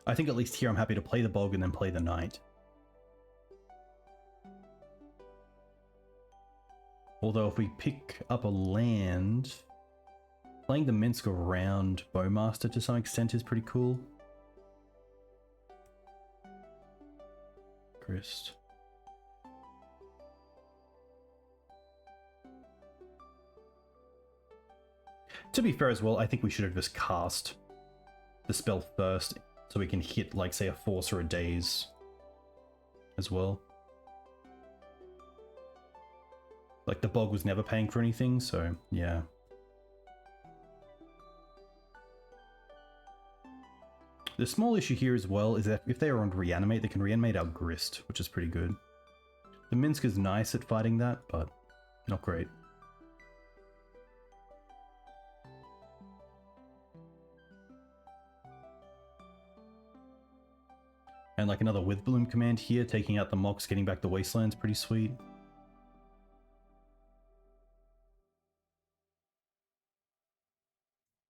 I think at least here I'm happy to play the Bog and then play the Knight. Although if we pick up a land, playing the Minsk around Bowmaster to some extent is pretty cool. Grist. To be fair as well, I think we should have just cast the spell first so we can hit, like, say, a Force or a Daze as well. Like, the Bog was never paying for anything, so yeah. The small issue here as well is that if they are on Reanimate, they can reanimate our Grist, which is pretty good. The Minsk is nice at fighting that, but not great. And like another Withbloom command here, taking out the Mox, getting back the Wasteland's pretty sweet.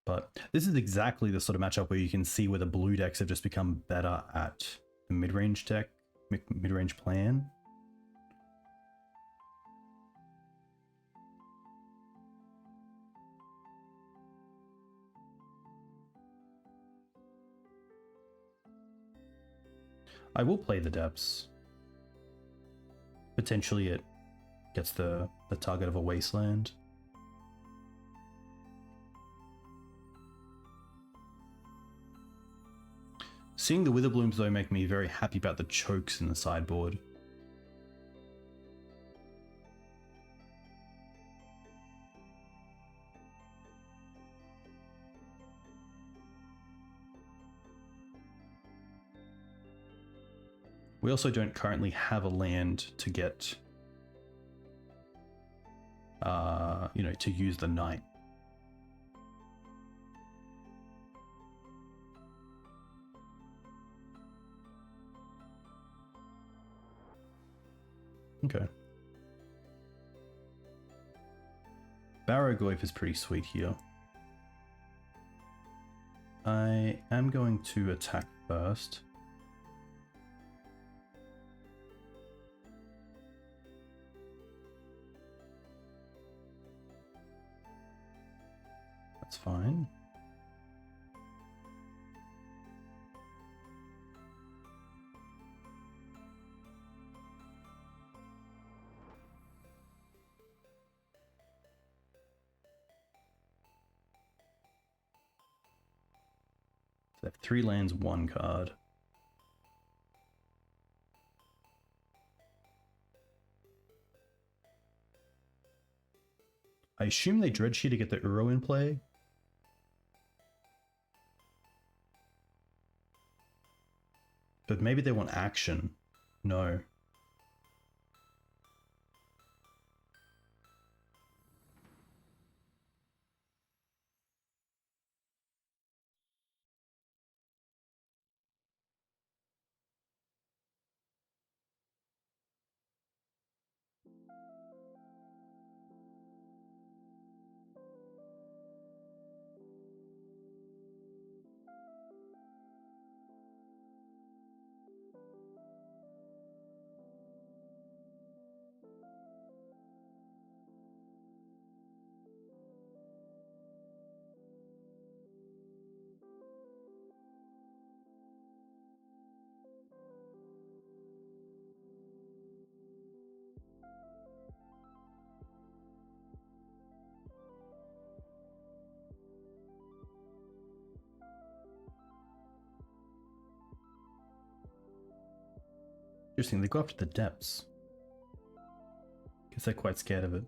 But this is exactly the sort of matchup where you can see where the blue decks have just become better at the mid-range deck, mid-range plan. I will play the depths. Potentially it gets the target of a Wasteland. Seeing the Witherblooms though make me very happy about the chokes in the sideboard. We also don't currently have a land to get, you know, to use the Knight. Okay. Barrow-Goyf is pretty sweet here. I am going to attack first. That's fine. So I have 3 lands, 1 card. I assume they Dreadsheet to get the Uro in play. But maybe they want action. No. Interesting, they go after the depths. Guess they're quite scared of it.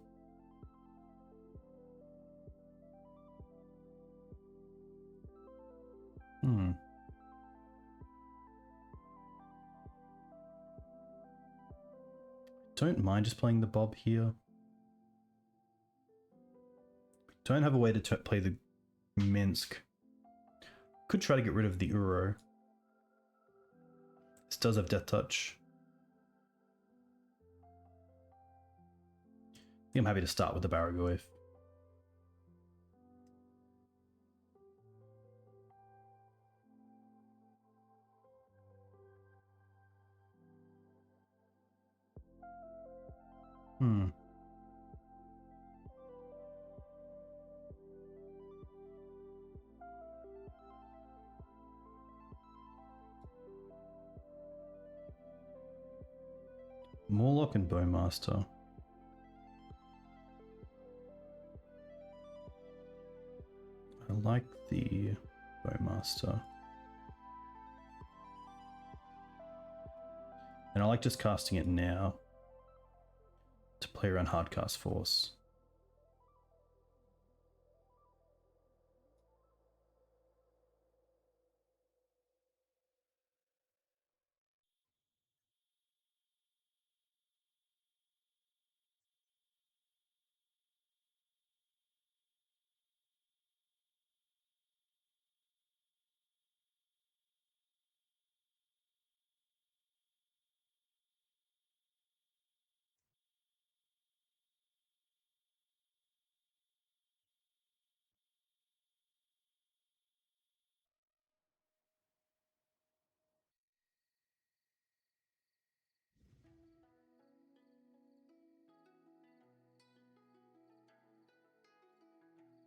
Don't mind just playing the Bob here. Don't have a way to play the Minsk. Could try to get rid of the Uro. This does have Death Touch. I think I'm happy to start with the Barrow-Goyf. fucking Bowmaster. I like the Bowmaster. And I like just casting it now to play around Hardcast Force.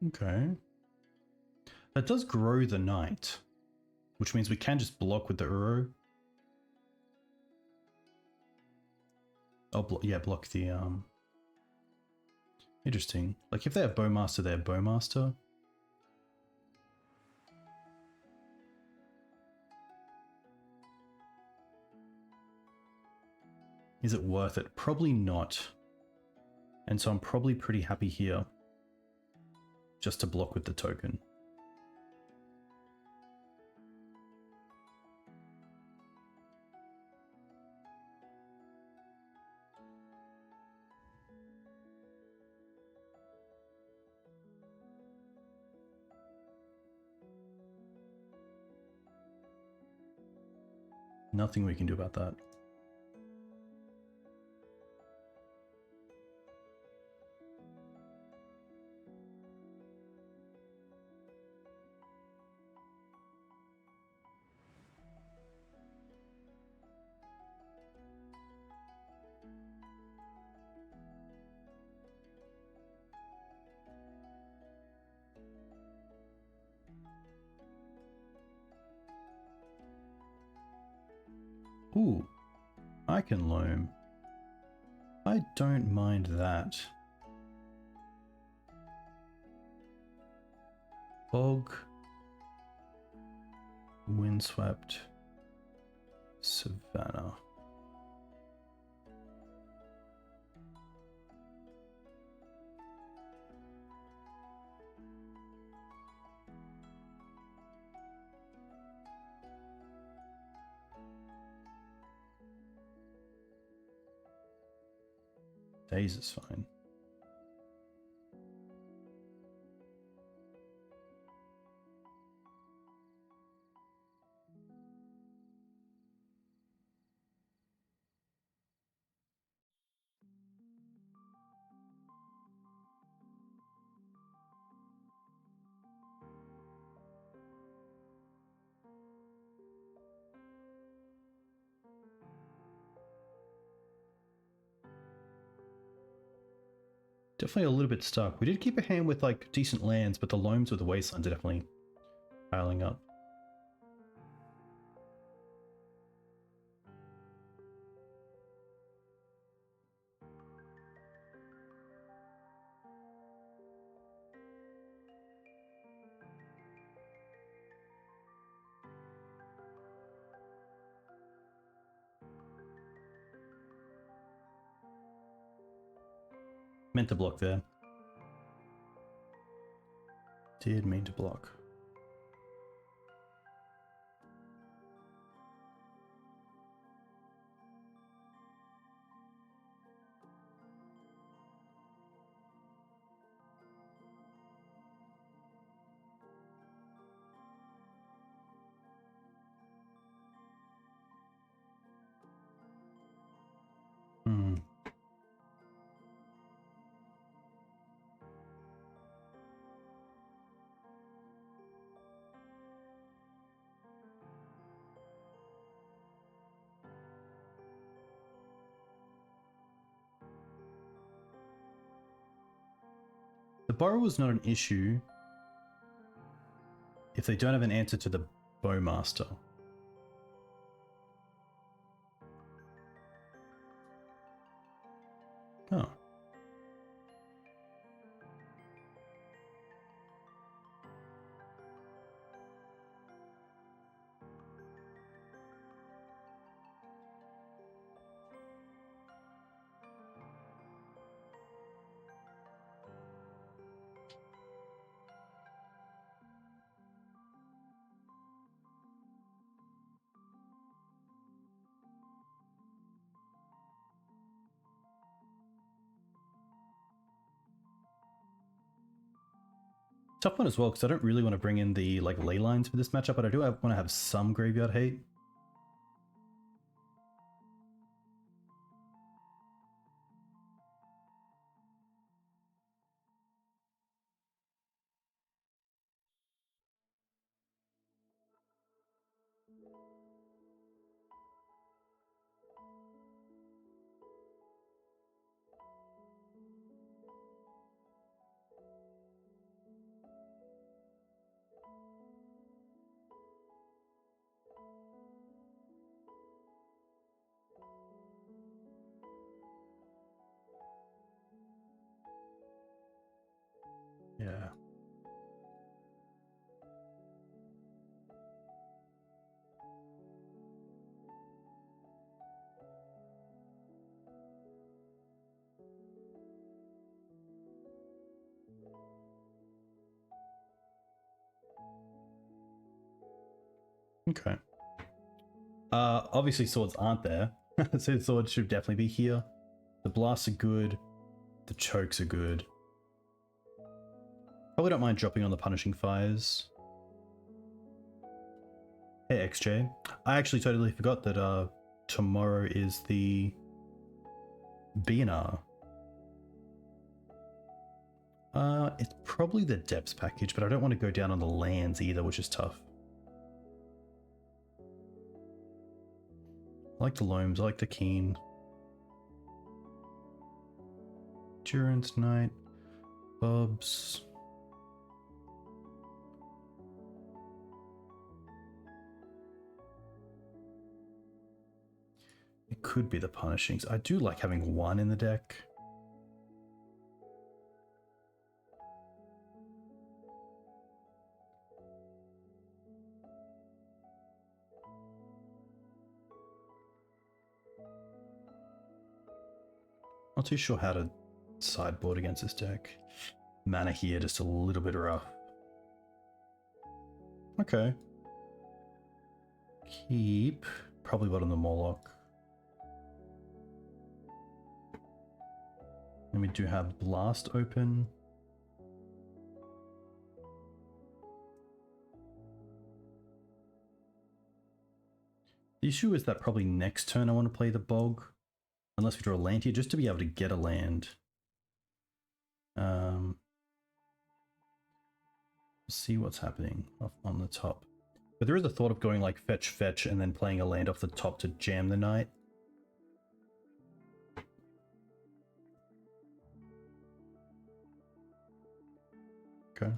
Okay. That does grow the knight, which means we can just block with the Uro. Oh, yeah, block the, Interesting. Like, if they have Bowmaster, they have Bowmaster. Is it worth it? Probably not. And so I'm probably pretty happy here just to block with the token. Nothing we can do about that. Ooh, I can loam. I don't mind that. Bog, Windswept, Savannah. Days is fine. Definitely a little bit stuck. We did keep a hand with like decent lands, but the loams with the wastelands are definitely piling up. Meant to block there. Did mean to block. The borrow is not an issue if they don't have an answer to the Bowmaster. Oh. Tough one as well, because I don't really want to bring in the like ley lines for this matchup, but I do want to have some graveyard hate. Yeah. Okay. Obviously swords aren't there. So swords should definitely be here. The blasts are good. The chokes are good. Probably don't mind dropping on the punishing fires. Hey XJ. I actually totally forgot that tomorrow is the BNR. It's probably the depths package, but I don't want to go down on the lands either, which is tough. I like the Loams, I like the Keen. Durance Knight, Bobs. It could be the Punishings. I do like having one in the deck. Not too sure how to sideboard against this deck. Mana here just a little bit rough. Okay. Keep. Probably bottom the Mawloc. And we do have Blast open. The issue is that probably next turn I want to play the Bog. Unless we draw a land here, just to be able to get a land. See what's happening off on the top. But there is a thought of going like fetch, fetch, and then playing a land off the top to jam the knight. Okay.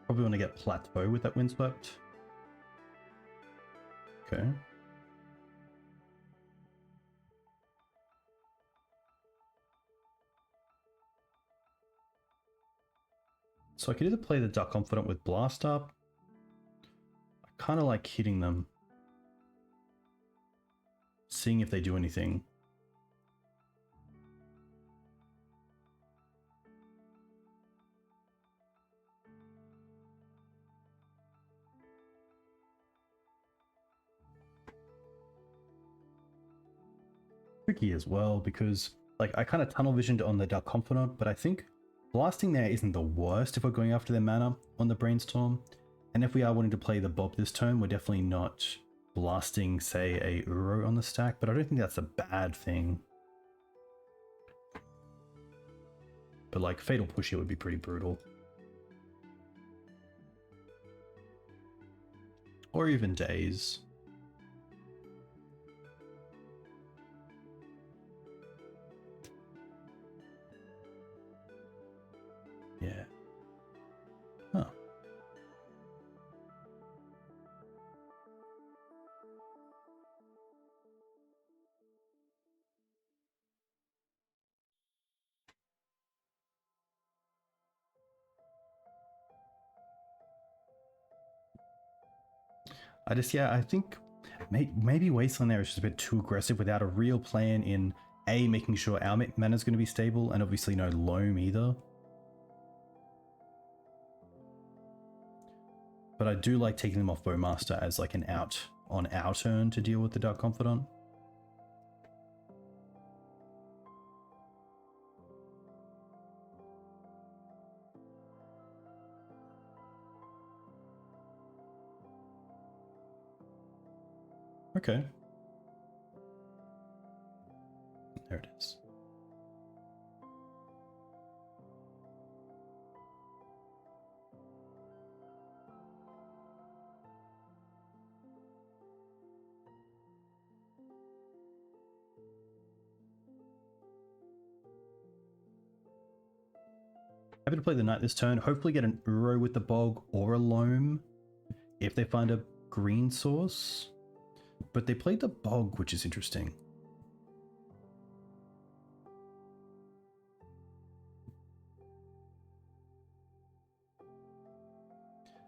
Probably want to get Plateau with that Windswept. Okay. So I could either play the Dark Confidant with Blast up. I kind of like hitting them. Seeing if they do anything. Tricky as well because like I kind of tunnel visioned on the Dark Confidant, but I think blasting there isn't the worst if we're going after their mana on the Brainstorm. And if we are wanting to play the Bob this turn, we're definitely not blasting, say, a Uro on the stack, but I don't think that's a bad thing. But like Fatal Push here would be pretty brutal. Or even days. Yeah. Huh. I think maybe Wasteland there is just a bit too aggressive without a real plan in making sure our mana is going to be stable, and obviously no Loam either. But I do like taking them off Bowmaster as like an out on our turn to deal with the Dark Confidant. Okay. There it is. Happy to play the Knight this turn. Hopefully get an Uro with the Bog or a Loam if they find a green source. But they played the Bog, which is interesting.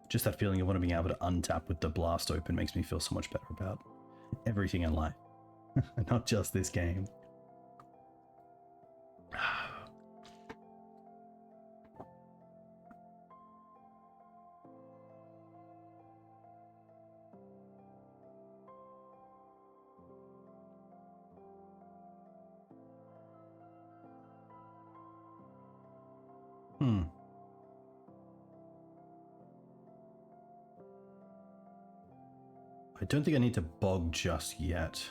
Just that feeling of want to being able to untap with the blast open makes me feel so much better about everything in life. Not just this game. I don't think I need to Bog just yet.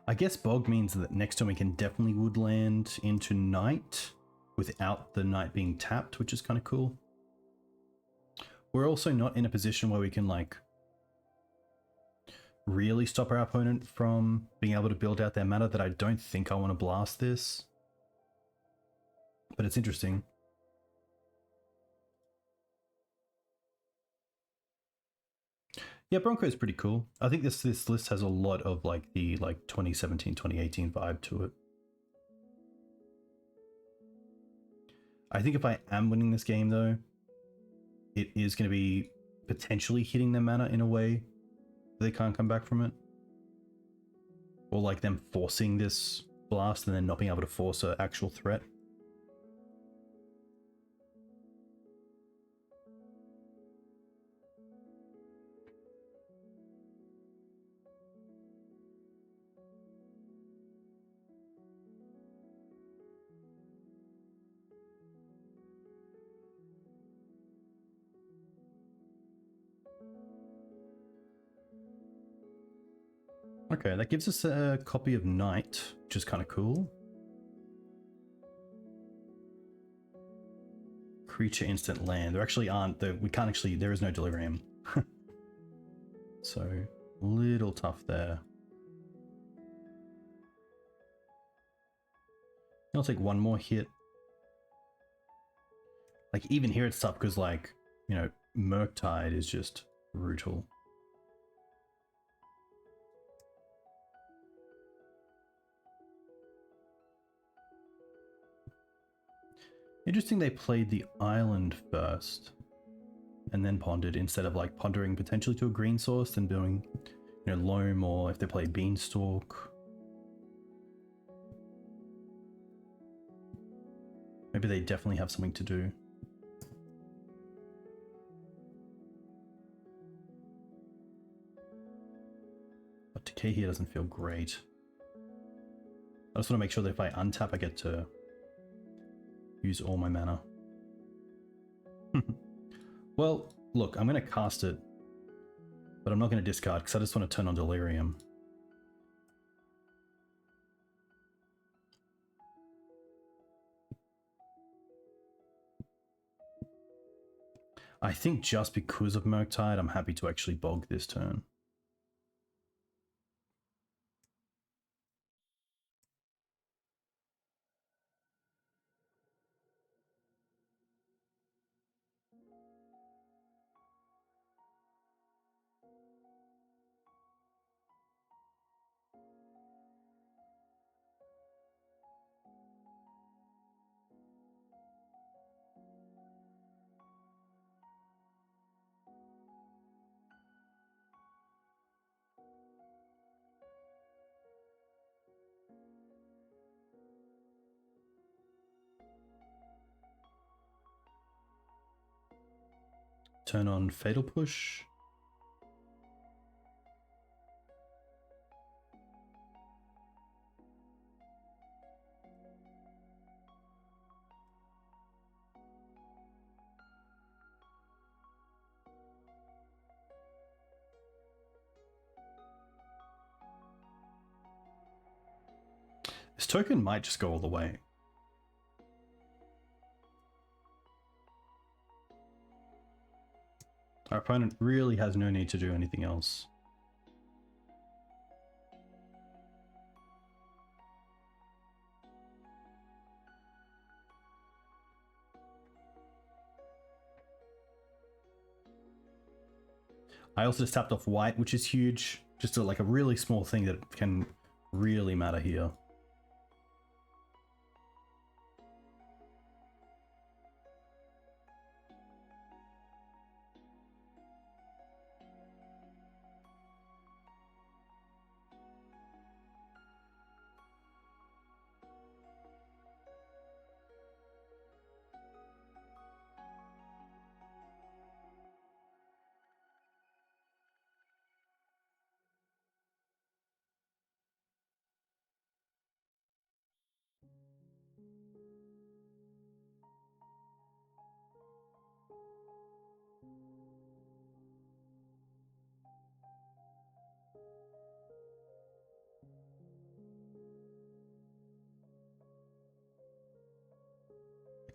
I guess Bog means that next time we can definitely Woodland into Knight without the Knight being tapped, which is kind of cool. We're also not in a position where we can like really stop our opponent from being able to build out their mana that I don't think I want to blast this. But it's interesting. Yeah, Bronco is pretty cool. I think this list has a lot of like the 2017, 2018 vibe to it. I think if I am winning this game though, it is going to be potentially hitting their mana in a way they can't come back from it. Or like them forcing this blast and then not being able to force an actual threat. Okay, that gives us a copy of Knight, which is kind of cool. Creature instant land. There actually aren't, we can't actually, there is no Delirium. So, little tough there. I'll take one more hit. Like, even here it's tough because, like, you know, Murktide is just brutal. Interesting they played the island first and then pondered instead of like pondering potentially to a green source and doing, you know, Loam, or if they play Beanstalk. Maybe they definitely have something to do. But Decay here doesn't feel great. I just want to make sure that if I untap I get to use all my mana. Well, look, I'm going to cast it, but I'm not going to discard because I just want to turn on Delirium. I think just because of Murktide, I'm happy to actually bog this turn. Turn on Fatal Push. This token might just go all the way. Our opponent really has no need to do anything else. I also just tapped off white, which is huge. Just like a really small thing that can really matter here.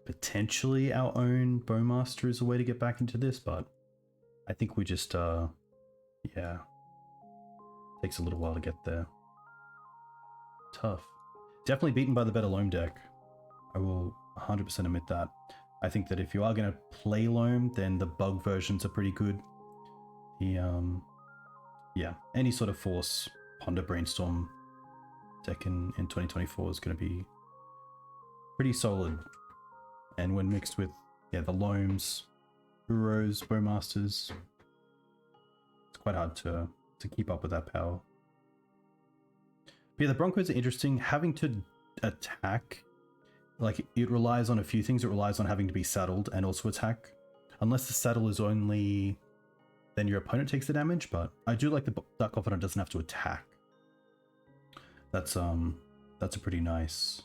Potentially our own Bowmaster is a way to get back into this, but I think we just, yeah. Takes a little while to get there. Tough. Definitely beaten by the better Loam deck. I will 100% admit that. I think that if you are going to play Loam, then the bug versions are pretty good. The, yeah, any sort of Force, Ponder, Brainstorm deck in 2024 is going to be pretty solid. And when mixed with, yeah, the Loams, Uros, Bowmasters, it's quite hard to keep up with that power. But yeah, the Broncos are interesting. Having to attack, like, it relies on a few things. It relies on having to be saddled and also attack. Unless the saddle is only, then your opponent takes the damage, but I do like the Dark Confidant doesn't have to attack. That's a pretty nice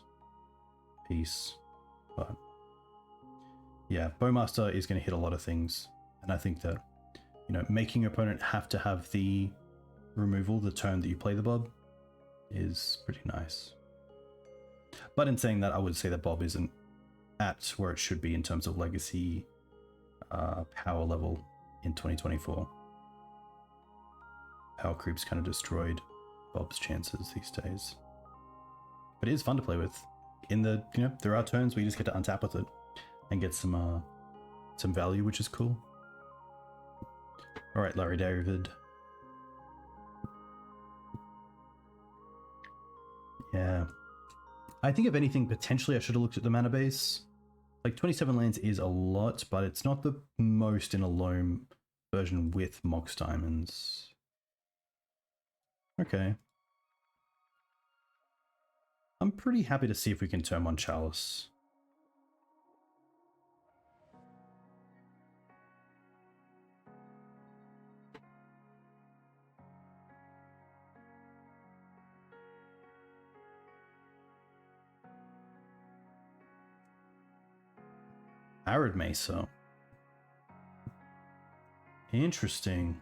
piece. But yeah, Bowmaster is going to hit a lot of things, and I think that, you know, making your opponent have to have the removal the turn that you play the Bob is pretty nice. But in saying that, I would say that Bob isn't at where it should be in terms of legacy power level in 2024. Power creep's kind of destroyed Bob's chances these days. But it is fun to play with. In the, you know, there are turns where you just get to untap with it and get some value, which is cool. All right, Larry David. Yeah. I think if anything, potentially I should have looked at the mana base. Like 27 lands is a lot, but it's not the most in a Loam version with Mox Diamonds. Okay. I'm pretty happy to see if we can turn on Chalice. Arid Mesa. Interesting.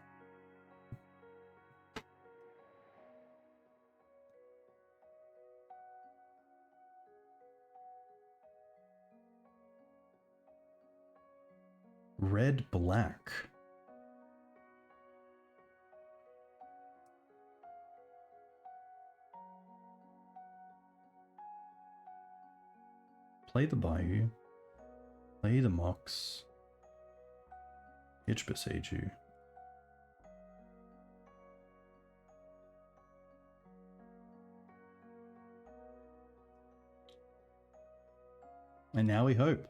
Red black. Play the Bayou. Play the Mox. Itch beside you. And now we hope.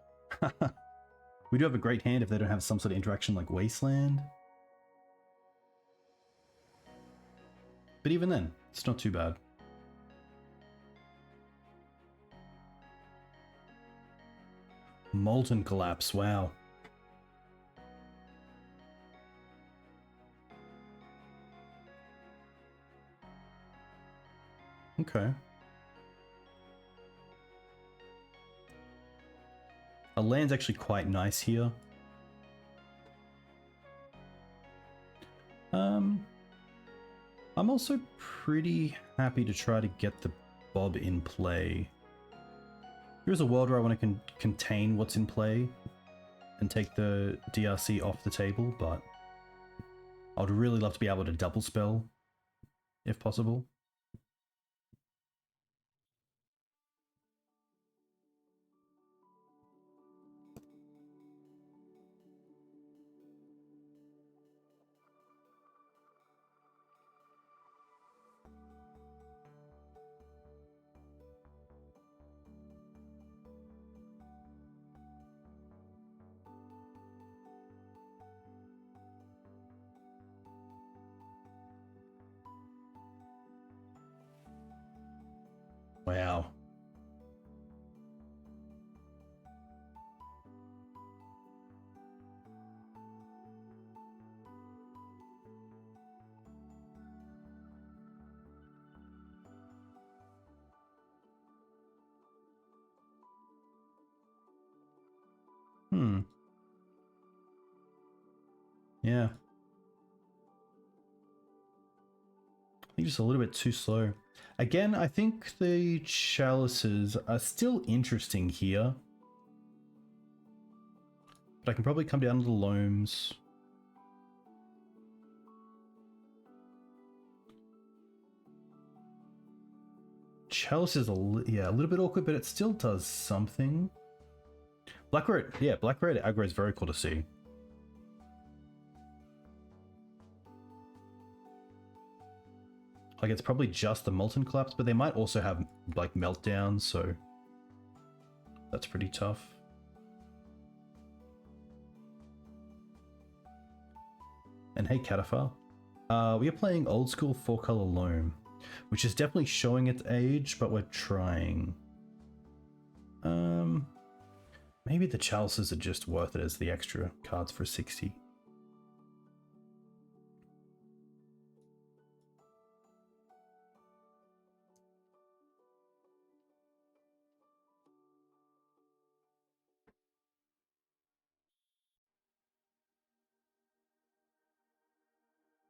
We do have a great hand if they don't have some sort of interaction like Wasteland. But even then, it's not too bad. Molten Collapse, wow. Okay. A land's actually quite nice here. I'm also pretty happy to try to get the Bob in play. Here's a world where I want to contain what's in play and take the DRC off the table, but I'd really love to be able to double spell if possible. Wow. Yeah. I think just a little bit too slow. Again, I think the Chalices are still interesting here. But I can probably come down to the Loams. Chalice is a little bit awkward, but it still does something. Black Red aggro is very cool to see. Like, it's probably just the Molten Collapse, but they might also have, like, Meltdowns, so that's pretty tough. And hey, Catafar. We are playing old school 4-color Loam, which is definitely showing its age, but we're trying. Maybe the Chalices are just worth it as the extra cards for 60.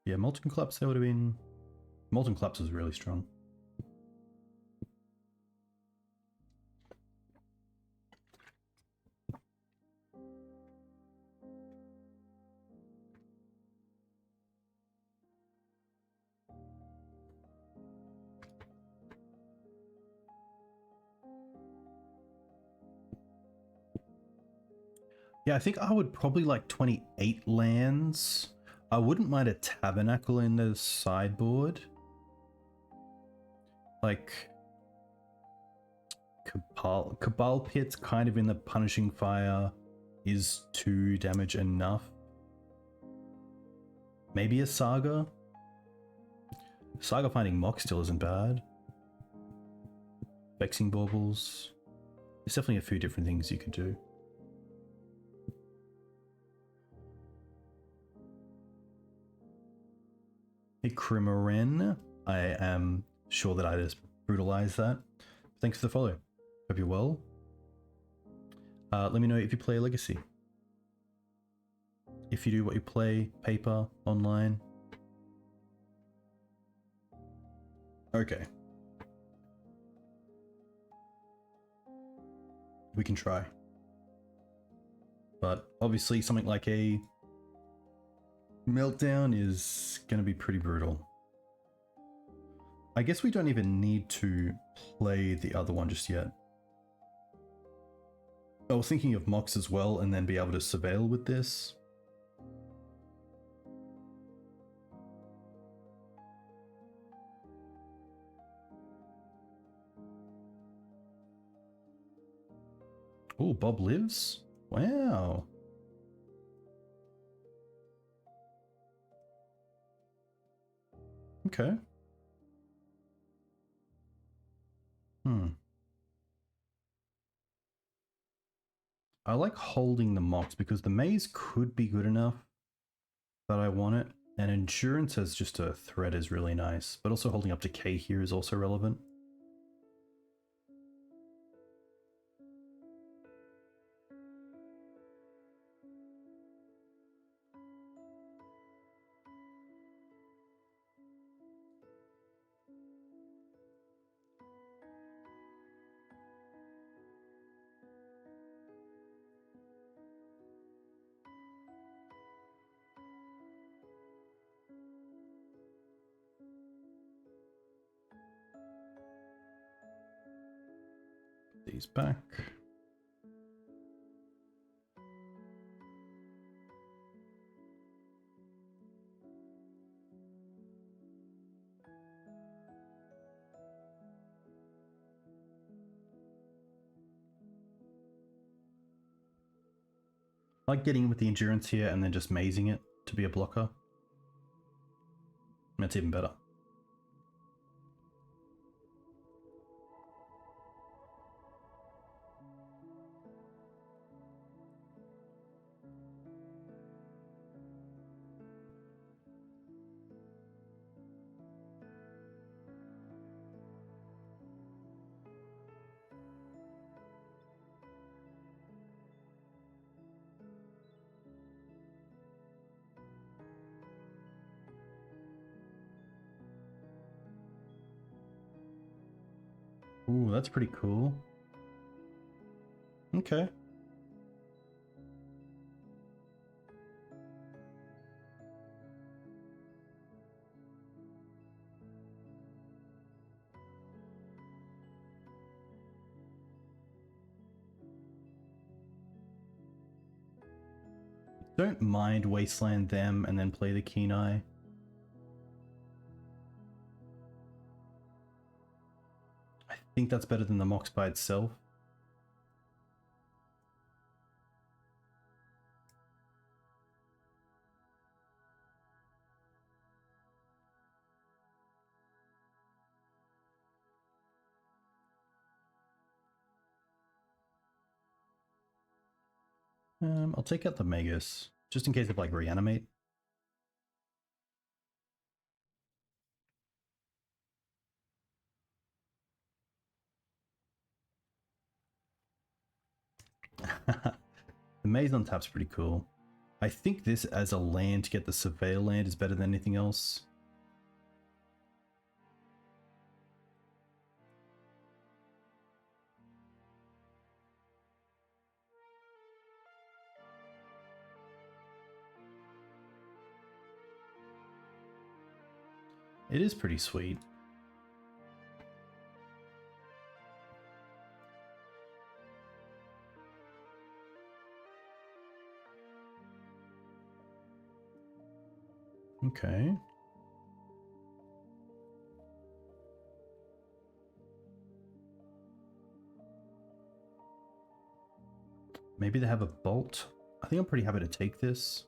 Yeah, Molten Collapse, there would have been... Molten Collapse was really strong. Yeah, I think I would probably like 28 lands. I wouldn't mind a Tabernacle in the sideboard. Like... Cabal Pit's kind of in the Punishing Fire. Is 2 damage enough? Maybe a Saga? Saga finding Mox still isn't bad. Vexing Baubles. There's definitely a few different things you could do. Hey, Crimeren. I am sure that I just brutalized that. Thanks for the follow. Hope you're well. Let me know if you play Legacy. If you do, what you play, paper, online. Okay. We can try. But obviously something like a Meltdown is going to be pretty brutal. I guess we don't even need to play the other one just yet. I was thinking of Mox as well and then be able to surveil with this. Oh, Bob lives? Wow. Okay. I like holding the Mox because the Maze could be good enough that I want it. And Endurance as just a threat is really nice. But also holding up Decay here is also relevant. These back. I like getting in with the Endurance here and then just mazing it to be a blocker. That's even better. Ooh, that's pretty cool. Okay. Don't mind Wasteland them and then play the Keen-Eye. I think that's better than the Mox by itself. I'll take out the Magus, just in case of like reanimate. The Maze on tap's pretty cool. I think this as a land to get the Surveil land is better than anything else. It is pretty sweet. Okay. Maybe they have a bolt. I think I'm pretty happy to take this.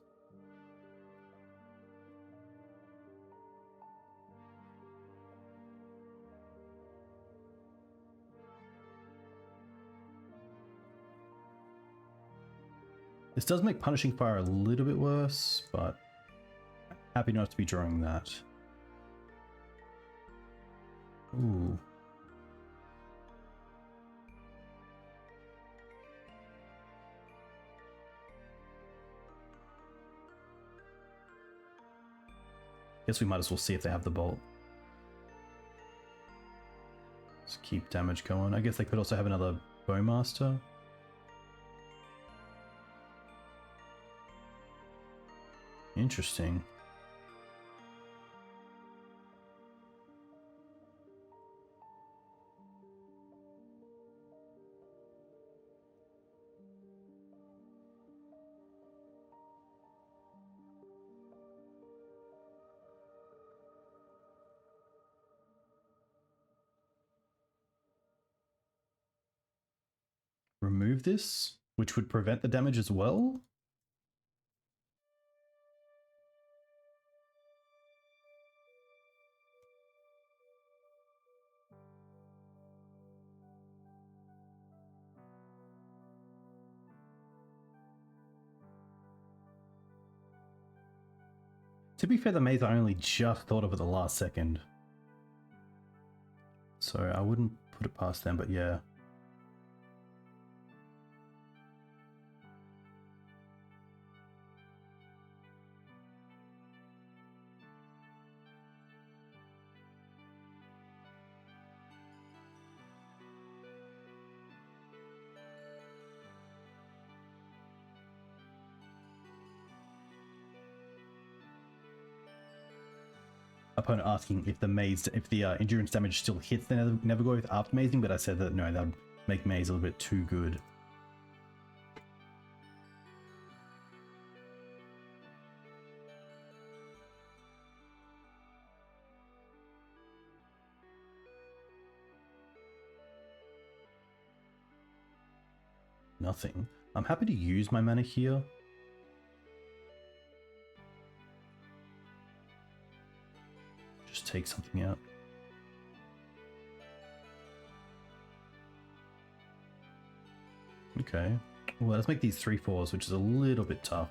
This does make Punishing Fire a little bit worse, but happy not to be drawing that. Ooh. Guess we might as well see if they have the bolt. Let's keep damage going. I guess they could also have another Bowmaster. Interesting. Remove this, which would prevent the damage as well? To be fair, the maze I only just thought of at the last second. So I wouldn't put it past them, but yeah. Opponent asking if the maze, if the endurance damage still hits the Nevergoith after mazing, but I said that no, that would make maze a little bit too good. Nothing. I'm happy to use my mana here. Just take something out. Okay. Well, let's make these 3/4s, which is a little bit tough.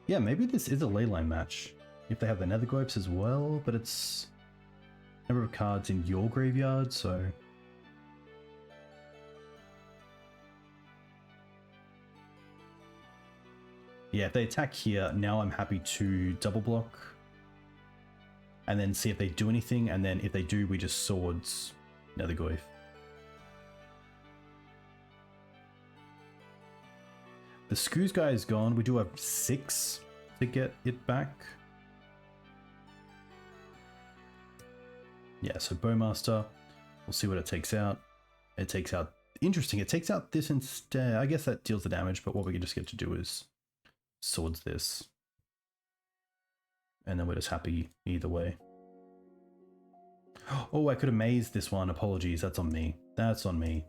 Yeah, maybe this is a leyline match. If they have the Nethergoyfs as well, but it's number of cards in your graveyard, so... Yeah, if they attack here, now I'm happy to double block. And then see if they do anything, and then if they do, we just swords Nethergoyf. The Screws guy is gone. We do have 6 to get it back. Yeah, so Bowmaster. We'll see what it takes out. It takes out... Interesting, it takes out this instead. I guess that deals the damage, but what we can just get to do is swords this. And then we're just happy either way. Oh, I could have mazed this one. Apologies, that's on me. That's on me.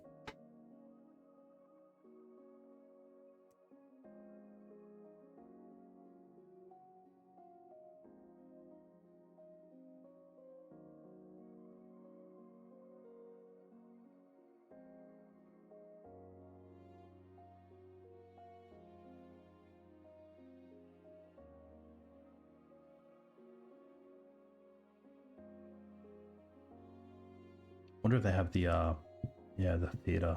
Wonder if they have the, yeah, the theater.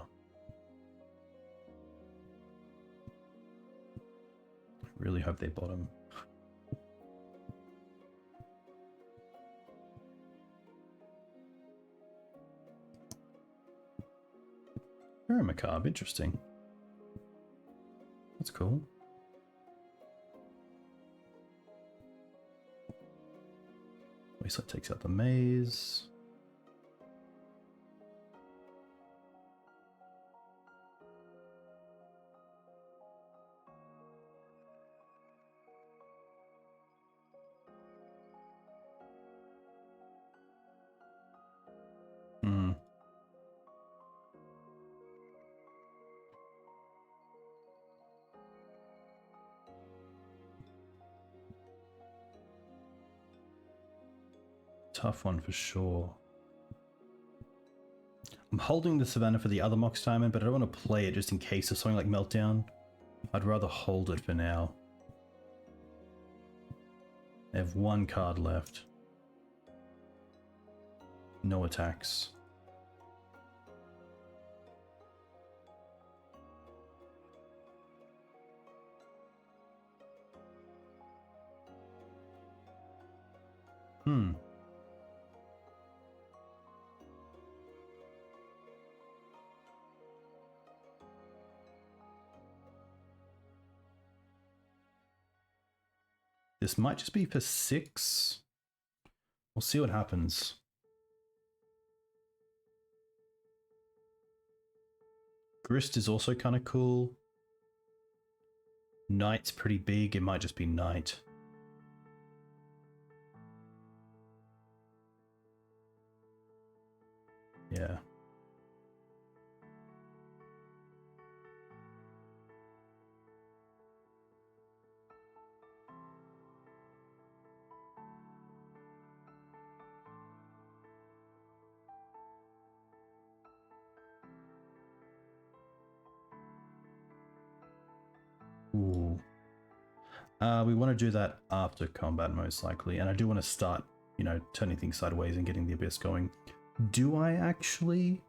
Really hope they bottom. Very macabre, interesting. That's cool. Wasteland takes out the maze. Tough one for sure. I'm holding the Savannah for the other Mox Diamond, but I don't want to play it just in case of something like Meltdown. I'd rather hold it for now. They have 1 card left. No attacks. This might just be for 6. We'll see what happens. Grist is also kind of cool. Knight's pretty big. It might just be Knight. Yeah. Ooh. We want to do that after combat most likely, and I do want to start, you know, turning things sideways and getting the Abyss going. Do I actually?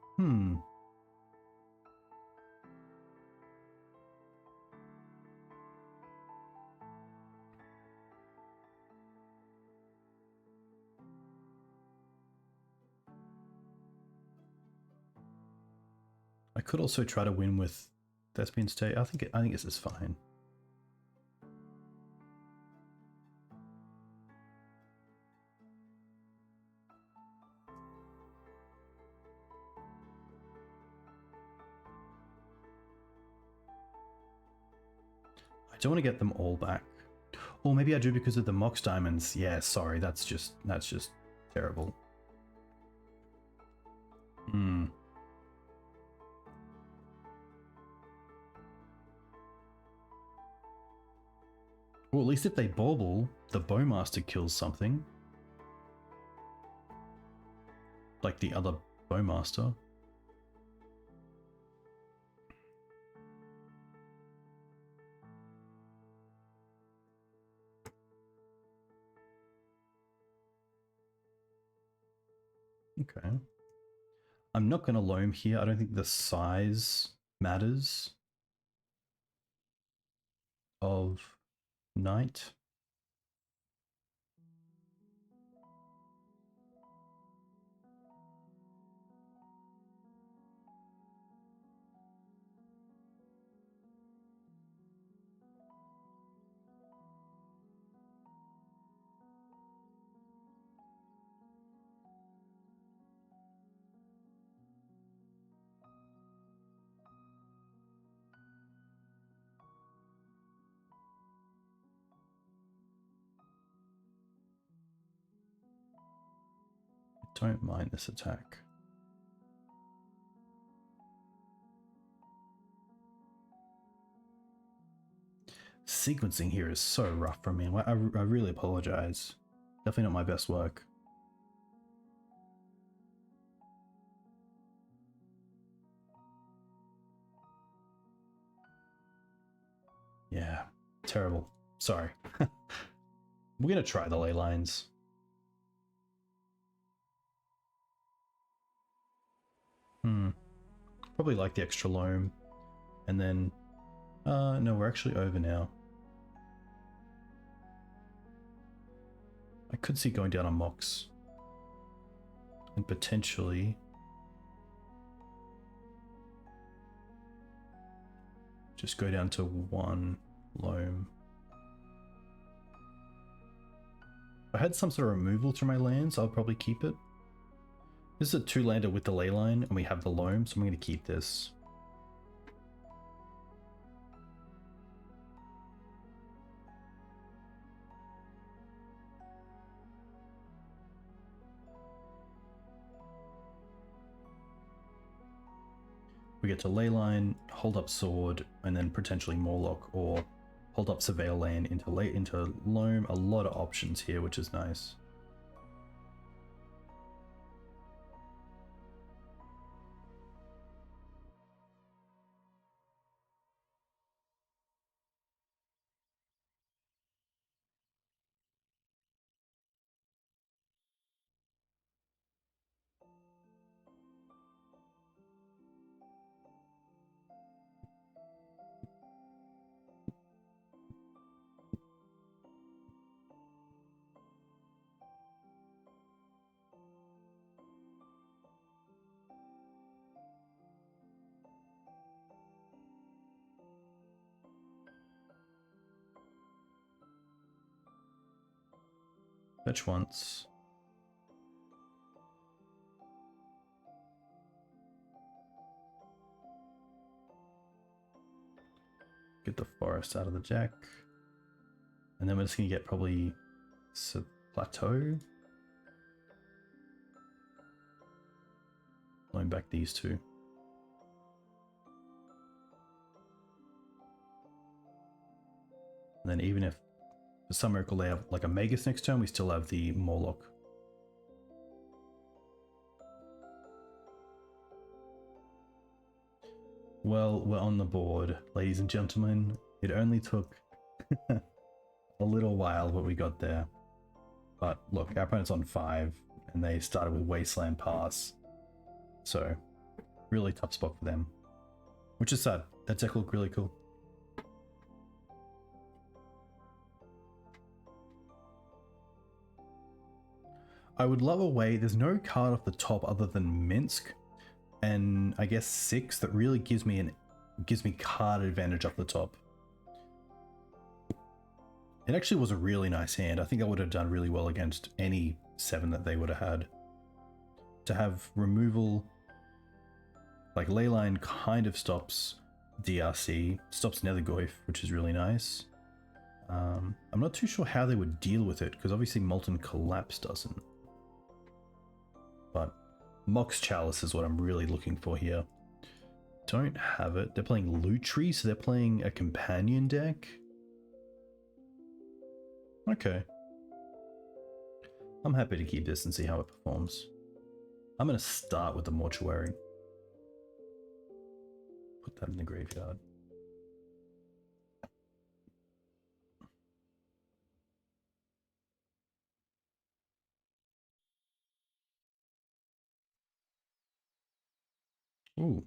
I could also try to win with Thespian Stay. I think this is fine. I don't want to get them all back. Or maybe I do because of the Mox Diamonds. Yeah, sorry, that's just terrible. Well, at least if they bauble, the Bowmaster kills something. Like the other Bowmaster. Okay. I'm not going to Loam here. I don't think the size matters of Knight. Don't mind this attack. Sequencing here is so rough for me. I really apologize. Definitely not my best work. Yeah, terrible. Sorry. We're going to try the ley lines. Probably like the extra Loam. And then... no, we're actually over now. I could see going down on Mox. And potentially... just go down to 1 Loam. If I had some sort of removal to my lands, I'll probably keep it. This is a 2-lander with the ley line, and we have the Loam, so I'm going to keep this. We get to Leyline, hold up Sword, and then potentially Mawloc, or hold up Surveil Land into Loam. A lot of options here, which is nice. Fetch once. Get the forest out of the deck. And then we're just going to get probably Plateau. Blowing back these two. And then even if for some miracle they have like a Magus next turn, we still have the Mawloc. Well, we're on the board, ladies and gentlemen. It only took a little while, but we got there. But look, our opponent's on 5, and they started with Wasteland Pass. So, really tough spot for them. Which is sad. That deck looked really cool. I would love a way, there's no card off the top other than Minsk, and I guess 6 that really gives me card advantage off the top. It actually was a really nice hand. I think I would have done really well against any 7 that they would have had. To have removal, like Leyline kind of stops DRC, stops Nethergoyf, which is really nice. I'm not too sure how they would deal with it, because obviously Molten Collapse doesn't. But Mox Chalice is what I'm really looking for here. Don't have it. They're playing Lutri, so they're playing a companion deck. Okay. I'm happy to keep this and see how it performs. I'm going to start with the Mortuary. Put that in the graveyard. Ooh.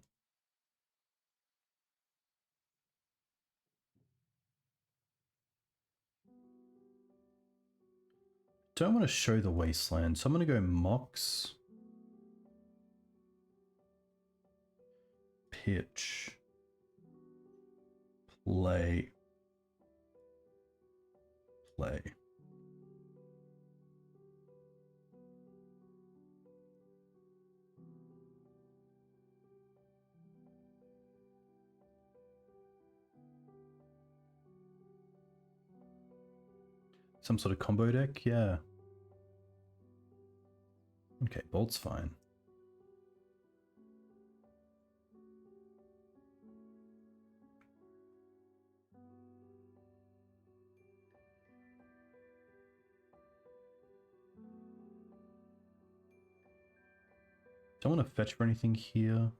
Don't want to show the Wasteland, so I'm going to go Mox. Pitch. Play. Play. Some sort of combo deck? Yeah. Okay, Bolt's fine. Don't want to fetch for anything here.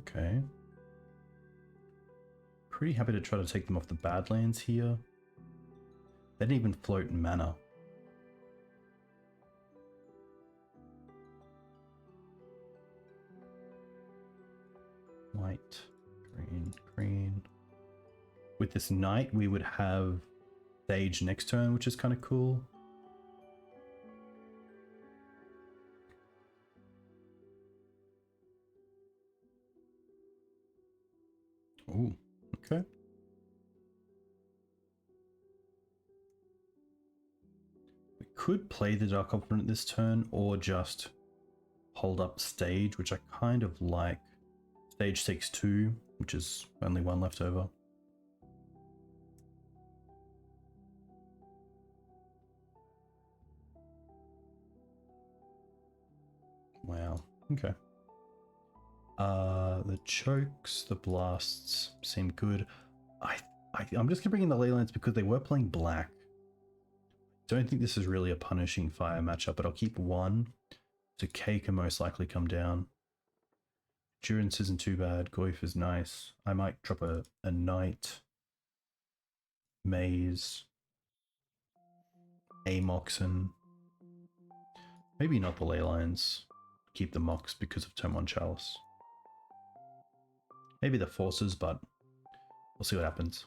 Okay. Pretty happy to try to take them off the Badlands here. They didn't even float mana. White, green, green. With this knight, we would have Sage next turn, which is kind of cool. Ooh, okay. We could play the Dark Confidant this turn, or just hold up Stage, which I kind of like. Stage takes 2, which is only 1 left over. Wow, okay. The chokes, the blasts seem good. I'm just gonna bring in the Leylands because they were playing black. Don't think this is really a punishing fire matchup, but I'll keep 1. Decay can most likely come down. Endurance isn't too bad. Goyf is nice. I might drop a Knight. Maze. A Moxen. Maybe not the Leylines. Keep the Mox because of turn 1 Chalice. Maybe the Forces, but we'll see what happens.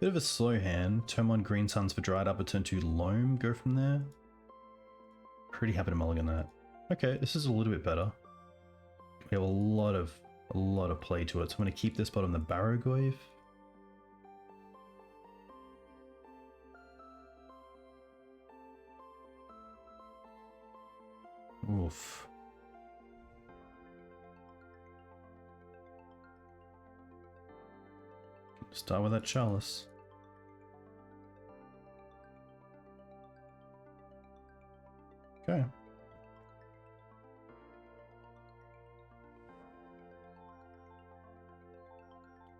Bit of a slow hand. Turn 1 Green Suns for Dryad Arbor, turn 2 Loam, go from there. Pretty happy to mulligan that. Okay, this is a little bit better. We have a lot of play to it, so I'm going to keep this bottom the Barrogoyf. Oof. Start with that Chalice. Okay.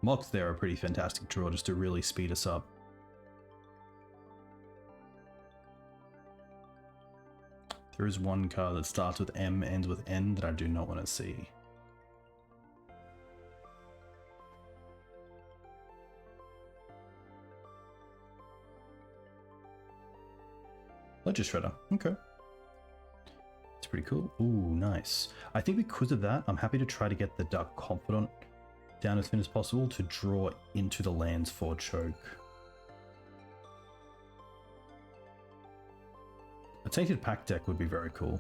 Mox there are a pretty fantastic draw just to really speed us up. There is one card that starts with M, ends with N that I do not want to see. Ledger Shredder, okay. It's pretty cool. Ooh, nice. I think because of that, I'm happy to try to get the Dark Confidant down as soon as possible to draw into the lands for choke. A Tainted Pack deck would be very cool.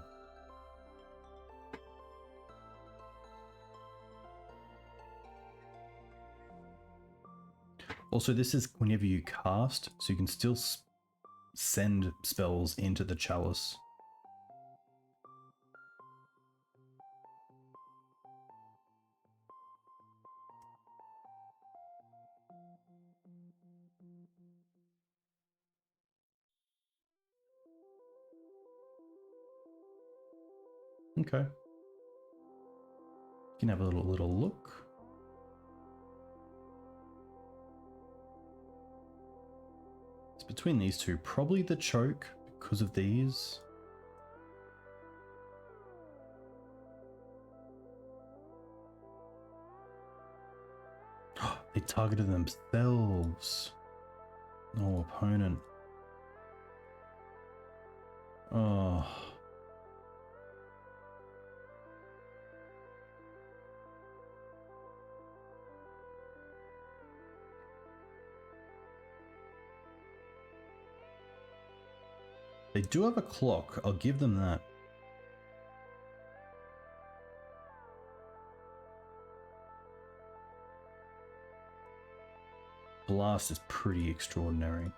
Also, this is whenever you cast, so you can still send spells into the Chalice. Okay. You can have a little look. It's between these two. Probably the choke because of these. They targeted themselves. No opponent. Oh. They do have a clock, I'll give them that. Blast is pretty extraordinary.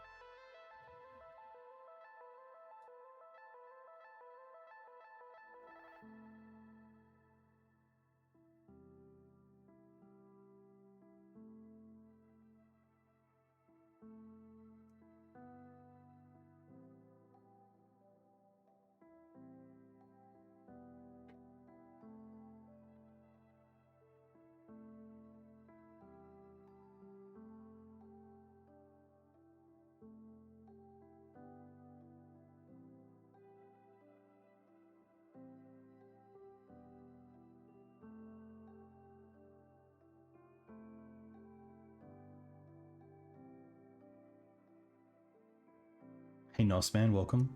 Hey Nosman, welcome.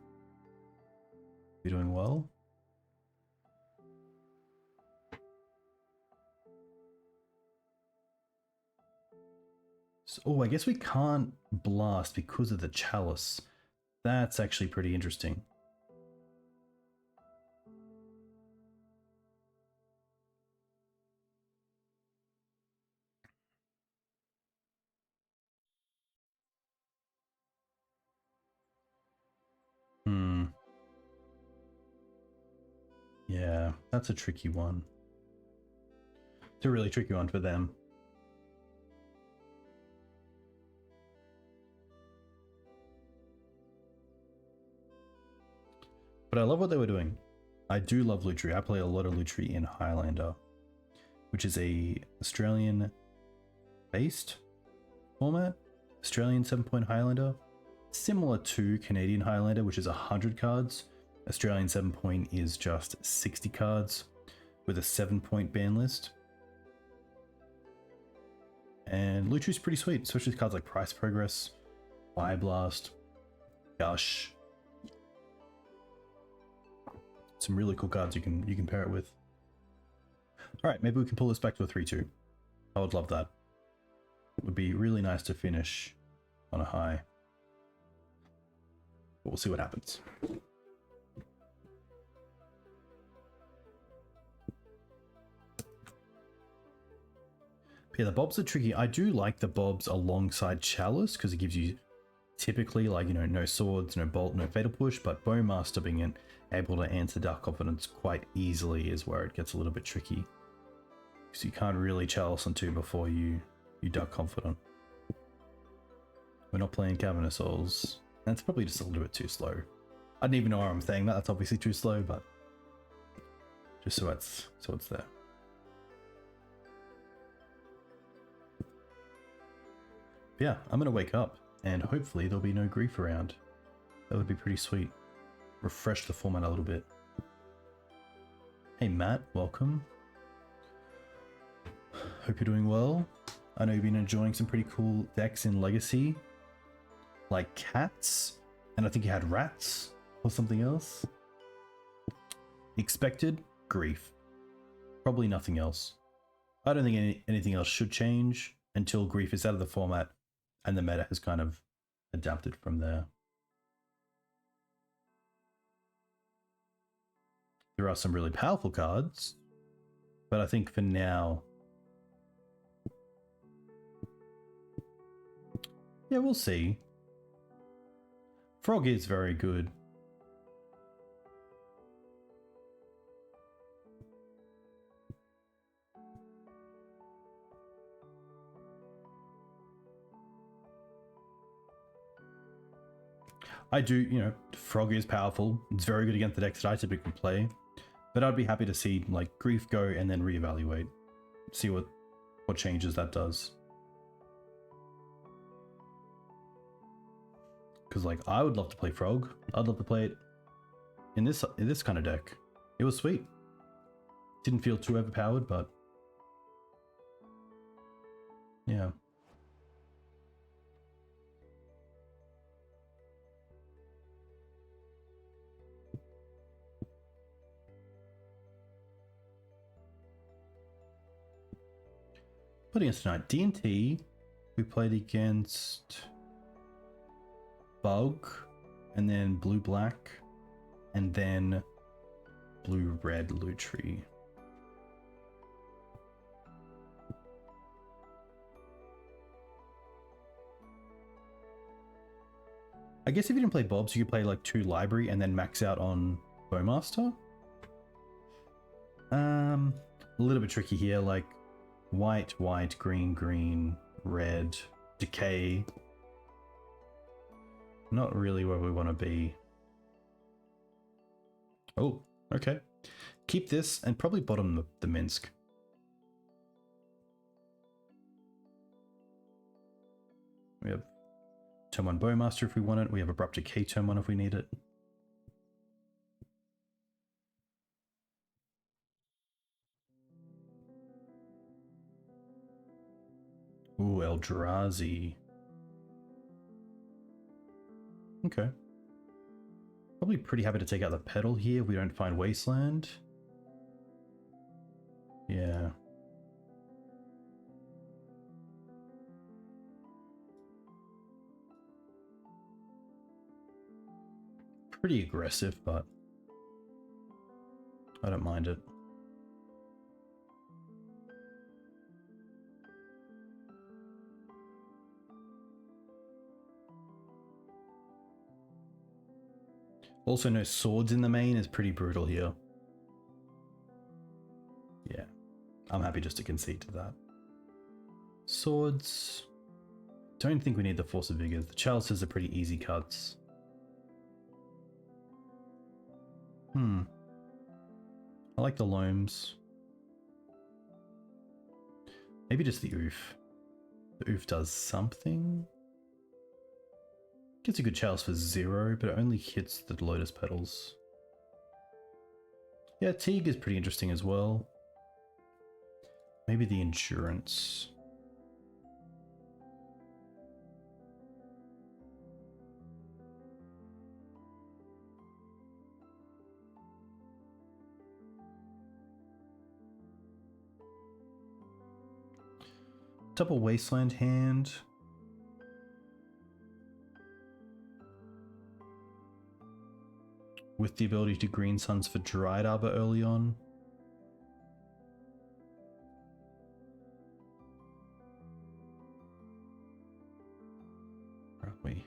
You doing well? So, oh, I guess we can't blast because of the Chalice. That's actually pretty interesting. Yeah, that's a tricky one. It's a really tricky one for them. But I love what they were doing. I do love Lutri. I play a lot of Lutri in Highlander, which is a Australian based format. Australian 7-point Highlander. Similar to Canadian Highlander, which is 100 cards. Australian 7-point is just 60 cards with a 7-point ban list. And Lutri's pretty sweet, especially with cards like Price Progress, Fire Blast, Gush. Some really cool cards you can pair it with. Alright, maybe we can pull this back to a 3-2. I would love that. It would be really nice to finish on a high. But we'll see what happens. Yeah, the bobs are tricky. I do like the bobs alongside Chalice because it gives you typically, like, you know, no swords, no bolt, no fatal push, but Bowmaster being able to answer Dark Confidant quite easily is where it gets a little bit tricky. Because you can't really Chalice on 2 before you Dark Confidant. We're not playing Cavern Souls. That's probably just a little bit too slow. I didn't even know why I'm saying that. That's obviously too slow, but just so it's there. But yeah, I'm gonna wake up and hopefully there'll be no grief around. That would be pretty sweet. Refresh the format a little bit. Hey Matt, welcome. Hope you're doing well. I know you've been enjoying some pretty cool decks in Legacy, like cats, and I think you had rats or something else. Expected grief. Probably nothing else. I don't think anything else should change until grief is out of the format and the meta has kind of adapted from there. There are some really powerful cards, but I think for now, yeah, we'll see. Frog is very good. I do, you know, Frog is powerful. It's very good against the decks that I typically play. But I'd be happy to see, like, Grief go and then reevaluate. See what changes that does. Because, like, I would love to play Frog. I'd love to play it in this kind of deck. It was sweet. Didn't feel too overpowered, but yeah. Putting us tonight, D&T, we played against Bug, and then Blue-Black, and then Blue-Red Lutri. I guess if you didn't play Bobs, you could play like 2 Library and then max out on Bowmaster. A little bit tricky here, like white, white, green, green, red, decay. Not really where we want to be. Oh, okay. Keep this and probably bottom the Minsk. We have turn 1 Bowmaster if we want it. We have Abrupt Decay turn 1 if we need it. Ooh, Eldrazi. Okay. Probably pretty happy to take out the pedal here if we don't find Wasteland. Yeah. Pretty aggressive, but I don't mind it. Also, no swords in the main is pretty brutal here. Yeah, I'm happy just to concede to that. Swords. Don't think we need the Force of Vigors. The Chalices are pretty easy cuts. I like the Loams. Maybe just the Ouphe. The Ouphe does something. Gets a good Chalice for 0, but it only hits the Lotus Petals. Yeah, Teeg is pretty interesting as well. Maybe the Endurance. Double Wasteland hand. with the ability to green suns for Dryad Arbor early on. Where are we?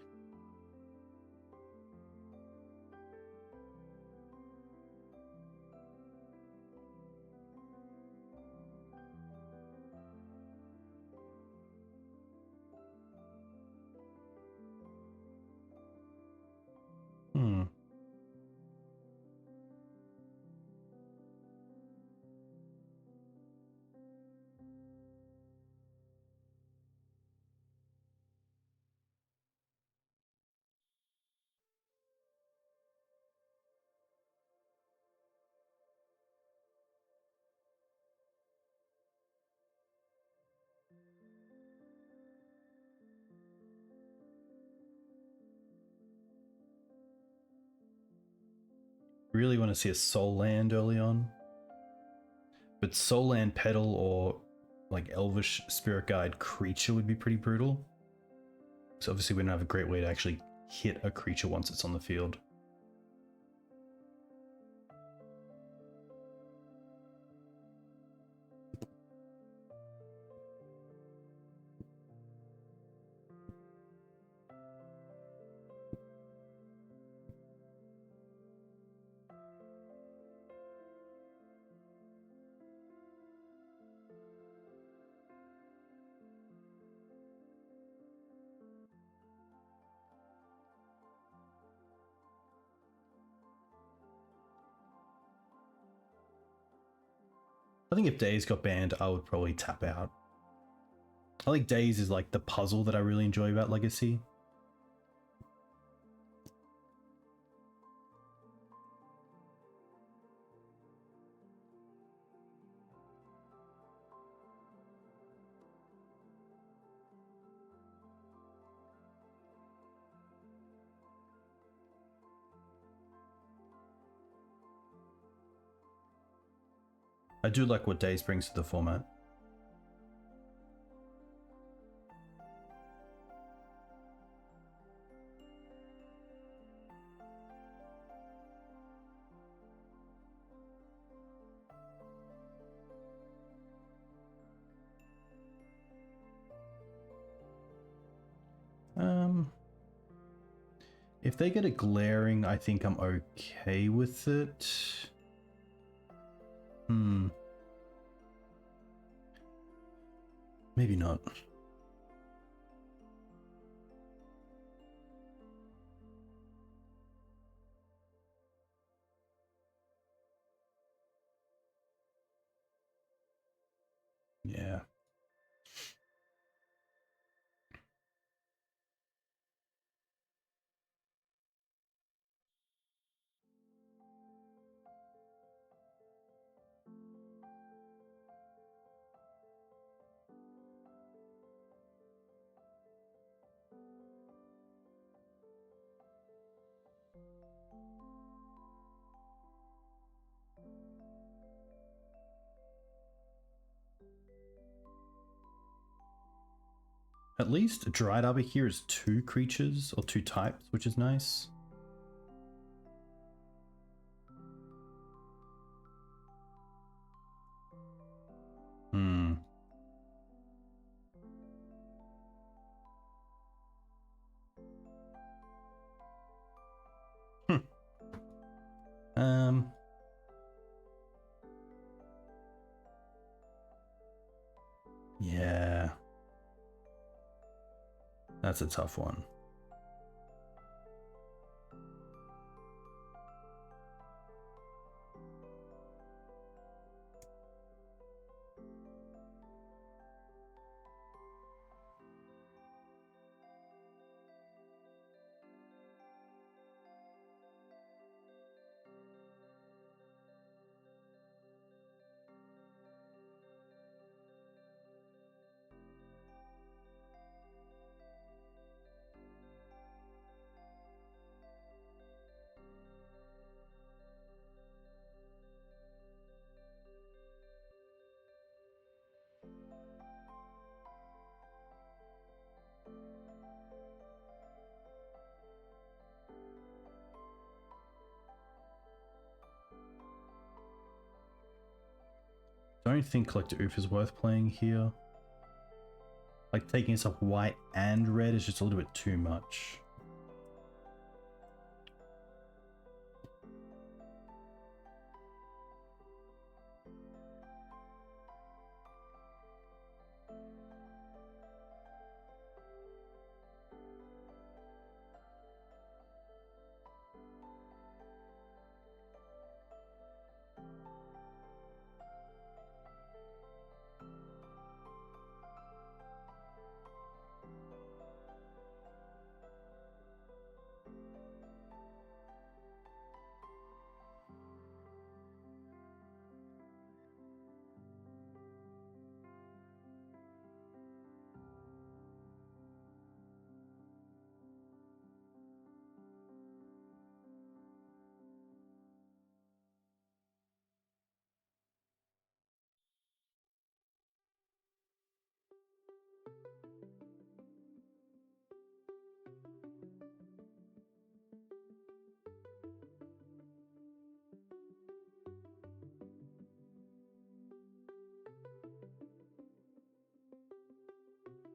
Really want to see a Soul Land early on. But Soul Land Petal or like Elvish Spirit Guide creature would be pretty brutal. So obviously we don't have a great way to actually hit a creature once it's on the field. I think if Daze got banned, I would probably tap out. I think Daze is like the puzzle that I really enjoy about Legacy. I do like what Daze brings to the format. If they get a glaring, I think I'm okay with it. Maybe not. Yeah. At least Dryad Arbor here is 2 creatures or 2 types, which is nice. Yeah. That's a tough one. don't think Collector Ouphe is worth playing here. Like, taking us up white and red is just a little bit too much.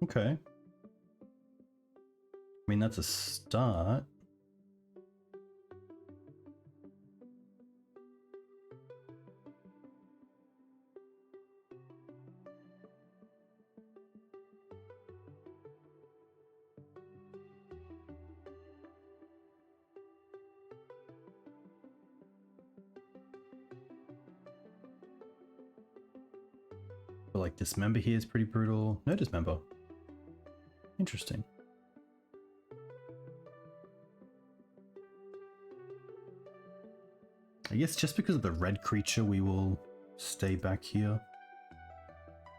Okay. I mean, that's a start. But like, Dismember here is pretty brutal. No Dismember. Interesting. I guess just because of the red creature, we will stay back here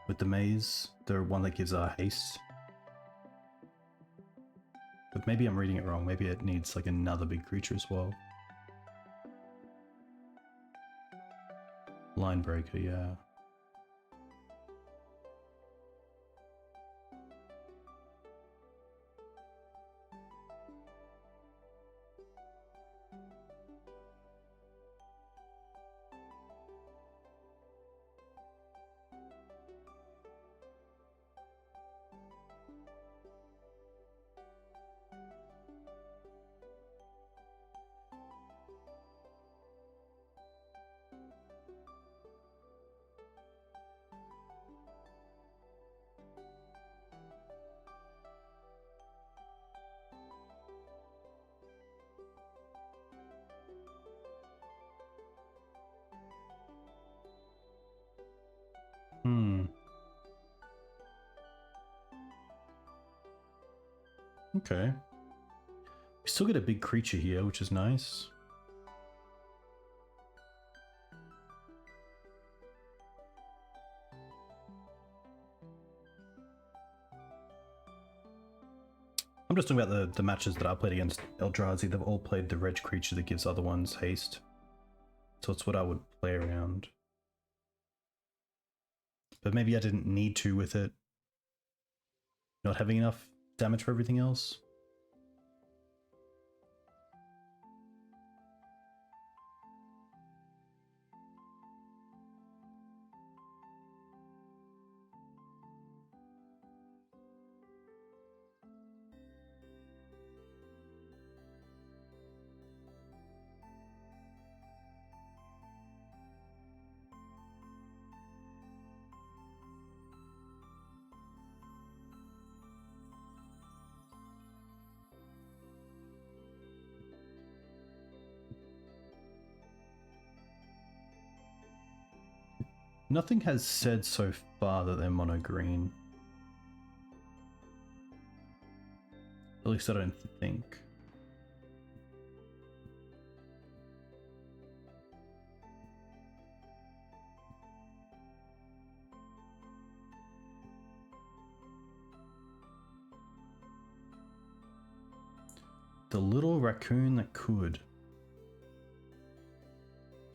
with the maze. The one that gives our haste. But maybe I'm reading it wrong. Maybe it needs like another big creature as well. Line breaker, yeah. Okay. We still get a big creature here, which is nice. I'm just talking about the matches that I played against Eldrazi. They've all played the red creature that gives other ones haste. So it's what I would play around. But maybe I didn't need to with it. Not having enough damage for everything else. Nothing has said so far that they're mono green. At least I don't think. The little raccoon that could.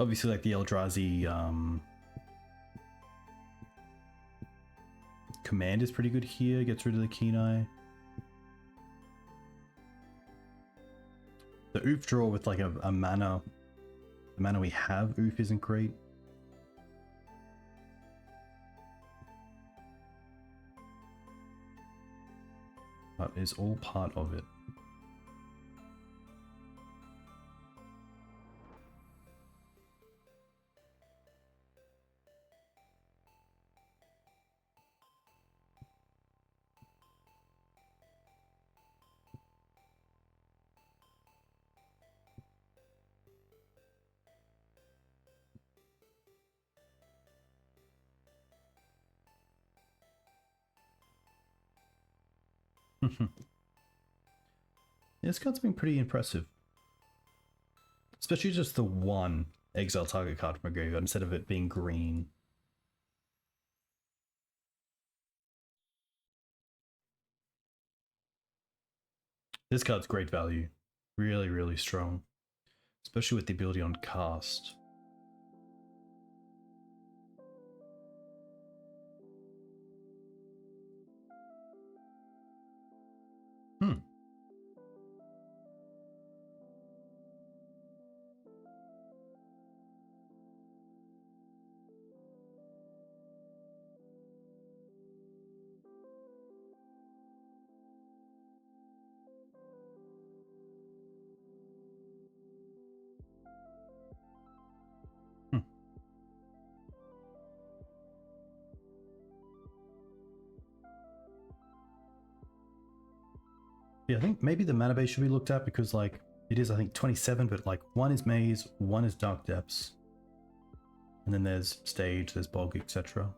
Obviously, like the Eldrazi command is pretty good here, gets rid of the Keen-Eye. The Ouphe draw with like a mana, the mana we have, Ouphe isn't great. That is all part of it. This card's been pretty impressive. Especially just the one exile target card from a graveyard instead of it being green. This card's great value. Really, really strong. Especially with the ability on cast. Yeah, I think maybe the mana base should be looked at because, like, it is, I think, 27, but, like, one is Maze, one is Dark Depths. And then there's Stage, there's Bog, etc.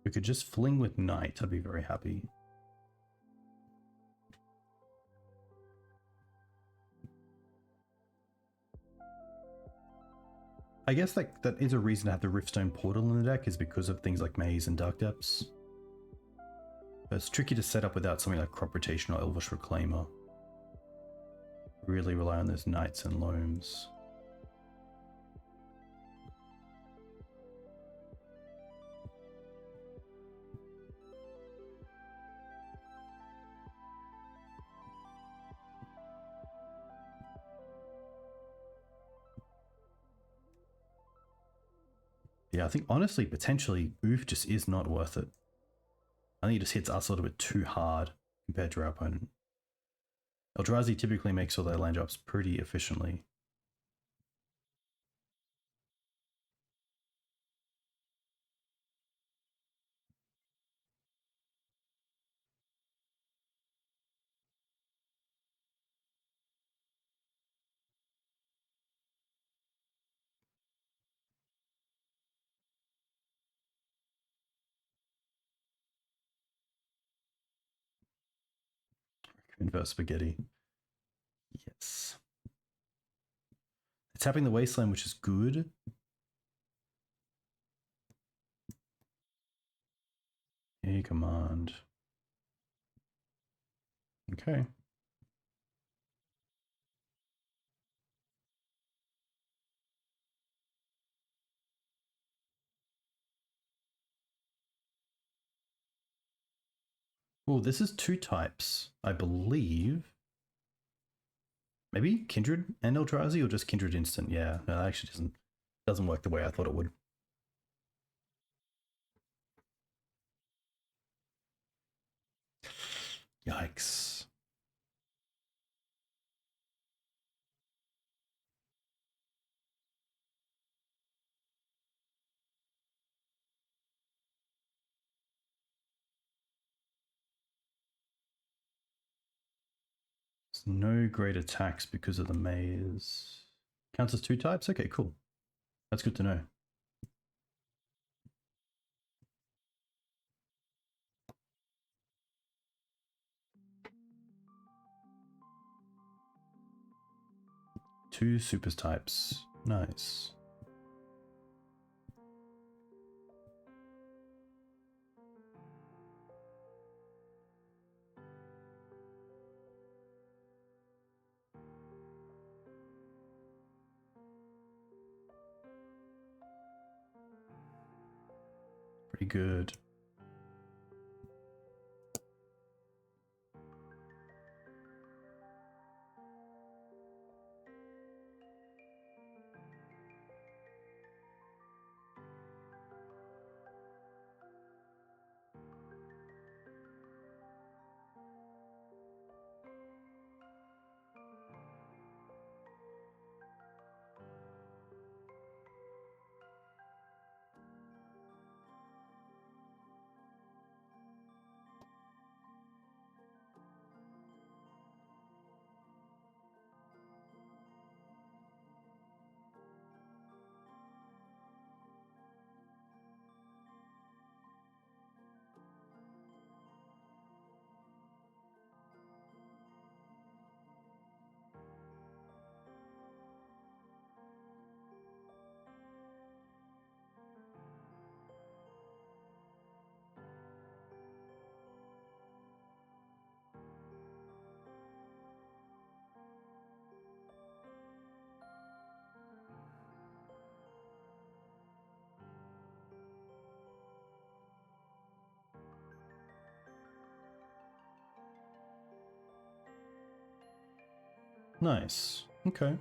We could just fling with Knight, I'd be very happy. I guess that is a reason to have the Riftstone Portal in the deck, is because of things like Maze and Dark Depths. But it's tricky to set up without something like Crop Rotation or Elvish Reclaimer. Really rely on those Knights and Loams. Yeah, I think honestly, potentially, Ouphe just is not worth it. I think it just hits us a little bit too hard compared to our opponent. Eldrazi typically makes all their land drops pretty efficiently. Inverse spaghetti. Yes. It's tapping the Wasteland, which is good. A command. Okay. Oh, this is two types, I believe. Maybe Kindred and Eldrazi, or just Kindred instant? Yeah, no, that actually doesn't work the way I thought it would. Yikes. There's no great attacks because of the maze. Counts as two types? Okay, cool. That's good to know. Two super types. Nice. good. Nice. Okay.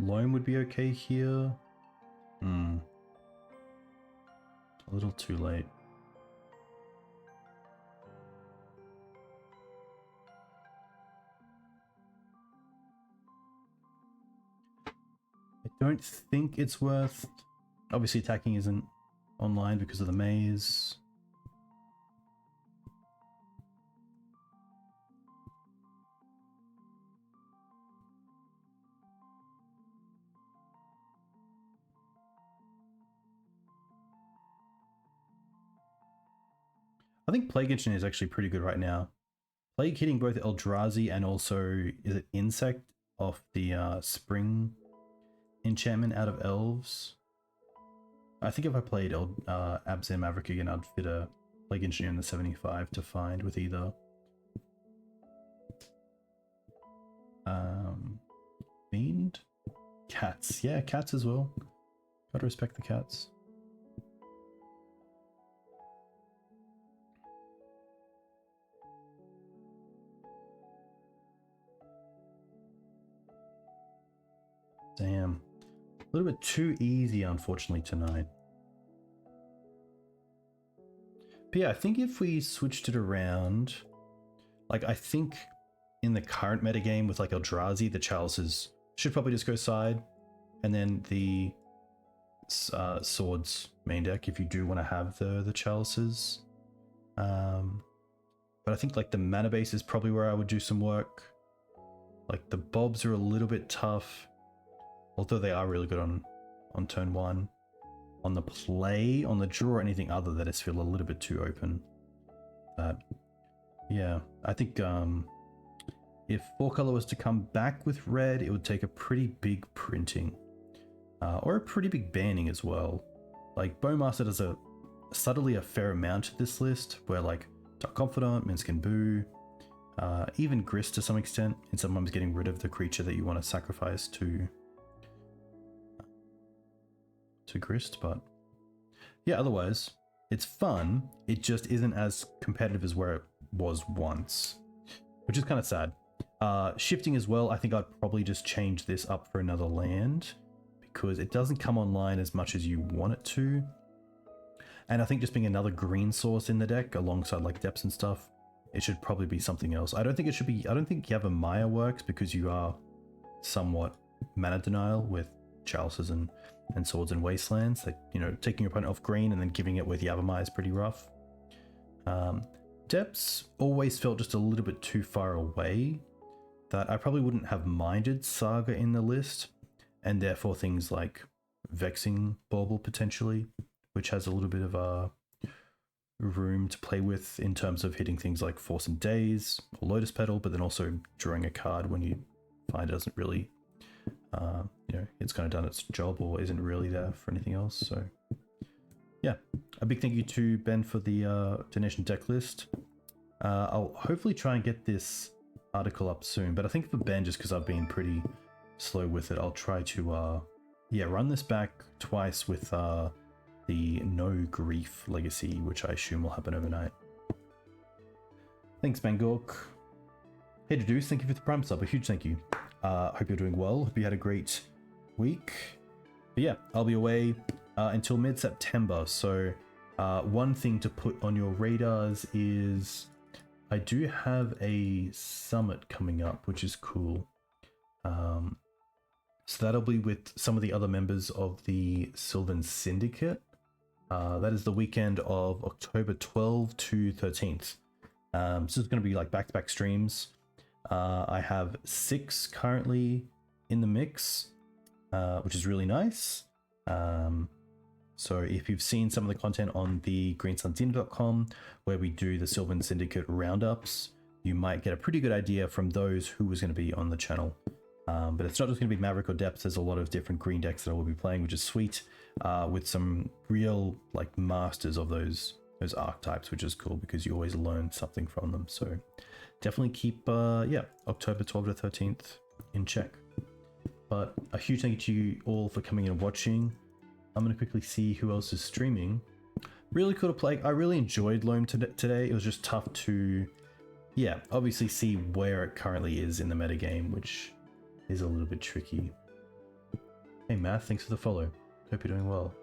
Loam would be okay here. A little too late. I don't think it's worth... Obviously attacking isn't online because of the maze. I think Plague Engineer is actually pretty good right now. Plague hitting both Eldrazi and also, is it Insect off the Spring enchantment out of Elves? I think if I played Abzan Maverick again, I'd fit a Plague Engineer in the 75 to find with either. Fiend? Cats. Yeah, cats as well. Gotta respect the cats. Damn. A little bit too easy, unfortunately, tonight. But yeah, I think if we switched it around, like, I think in the current metagame with, like, Eldrazi, the Chalices should probably just go side. And then the Swords main deck, if you do want to have the Chalices. But I think, like, the mana base is probably where I would do some work. Like, the Bobs are a little bit tough. Although they are really good on turn one. On the play, on the draw, or anything other that is feel a little bit too open. But yeah, I think if 4-color was to come back with red, it would take a pretty big printing. Or a pretty big banning as well. Like, Bowmaster does subtly a fair amount to this list, where like Dark Confidant, Minsc and Boo, even Grist to some extent, and sometimes getting rid of the creature that you want to sacrifice to Grist. But yeah, otherwise it's fun. It just isn't as competitive as where it was once, which is kind of sad. Shifting as well, I think I'd probably just change this up for another land because it doesn't come online as much as you want it to. And I think just being another green source in the deck alongside like depths and stuff, it should probably be something else. I don't think Yava Maya works because you are somewhat mana denial with Chalices and Swords and Wastelands. That, you know, taking your opponent off green and then giving it with Yavimaya is pretty rough. Depths always felt just a little bit too far away, that I probably wouldn't have minded Saga in the list, and therefore things like Vexing Bauble potentially, which has a little bit of room to play with in terms of hitting things like Force and Daze or Lotus Petal, but then also drawing a card when you find it doesn't really you know, it's kind of done its job or isn't really there for anything else. So yeah, a big thank you to Ben for the donation deck list. I'll hopefully try and get this article up soon, but I think for Ben, just because I've been pretty slow with it, I'll try to Yeah, run this back twice with the No Grief Legacy, which I assume will happen overnight. Thanks, Bangkok. Hey, Deduce, thank you for the Prime sub. A huge thank you. Hope you're doing well. Hope you had a great week. But yeah, I'll be away until mid-September. So one thing to put on your radars is I do have a summit coming up, which is cool. So that'll be with some of the other members of the Sylvan Syndicate. That is the weekend of October 12th to 13th. So it's going to be like back-to-back streams. I have 6 currently in the mix, which is really nice. So if you've seen some of the content on the greensunsdinner.com, where we do the Sylvan Syndicate roundups, you might get a pretty good idea from those who was going to be on the channel. But it's not just going to be Maverick or Depths. There's a lot of different green decks that I will be playing, which is sweet, with some real like masters of those archetypes, which is cool because you always learn something from them. So definitely keep October 12th to 13th in check. But a huge thank you to you all for coming in and watching. I'm going to quickly see who else is streaming. Really cool to play. I really enjoyed Loam today. It was just tough to, obviously see where it currently is in the metagame, which is a little bit tricky. Hey Matt, thanks for the follow. Hope you're doing well.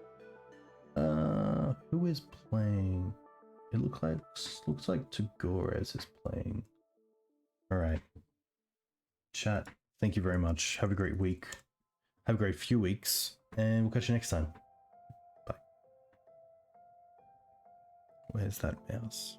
Who is playing? It looks like Tagores is playing. All right, chat. Thank you very much. Have a great week. Have a great few weeks, and we'll catch you next time. Bye. Where's that mouse?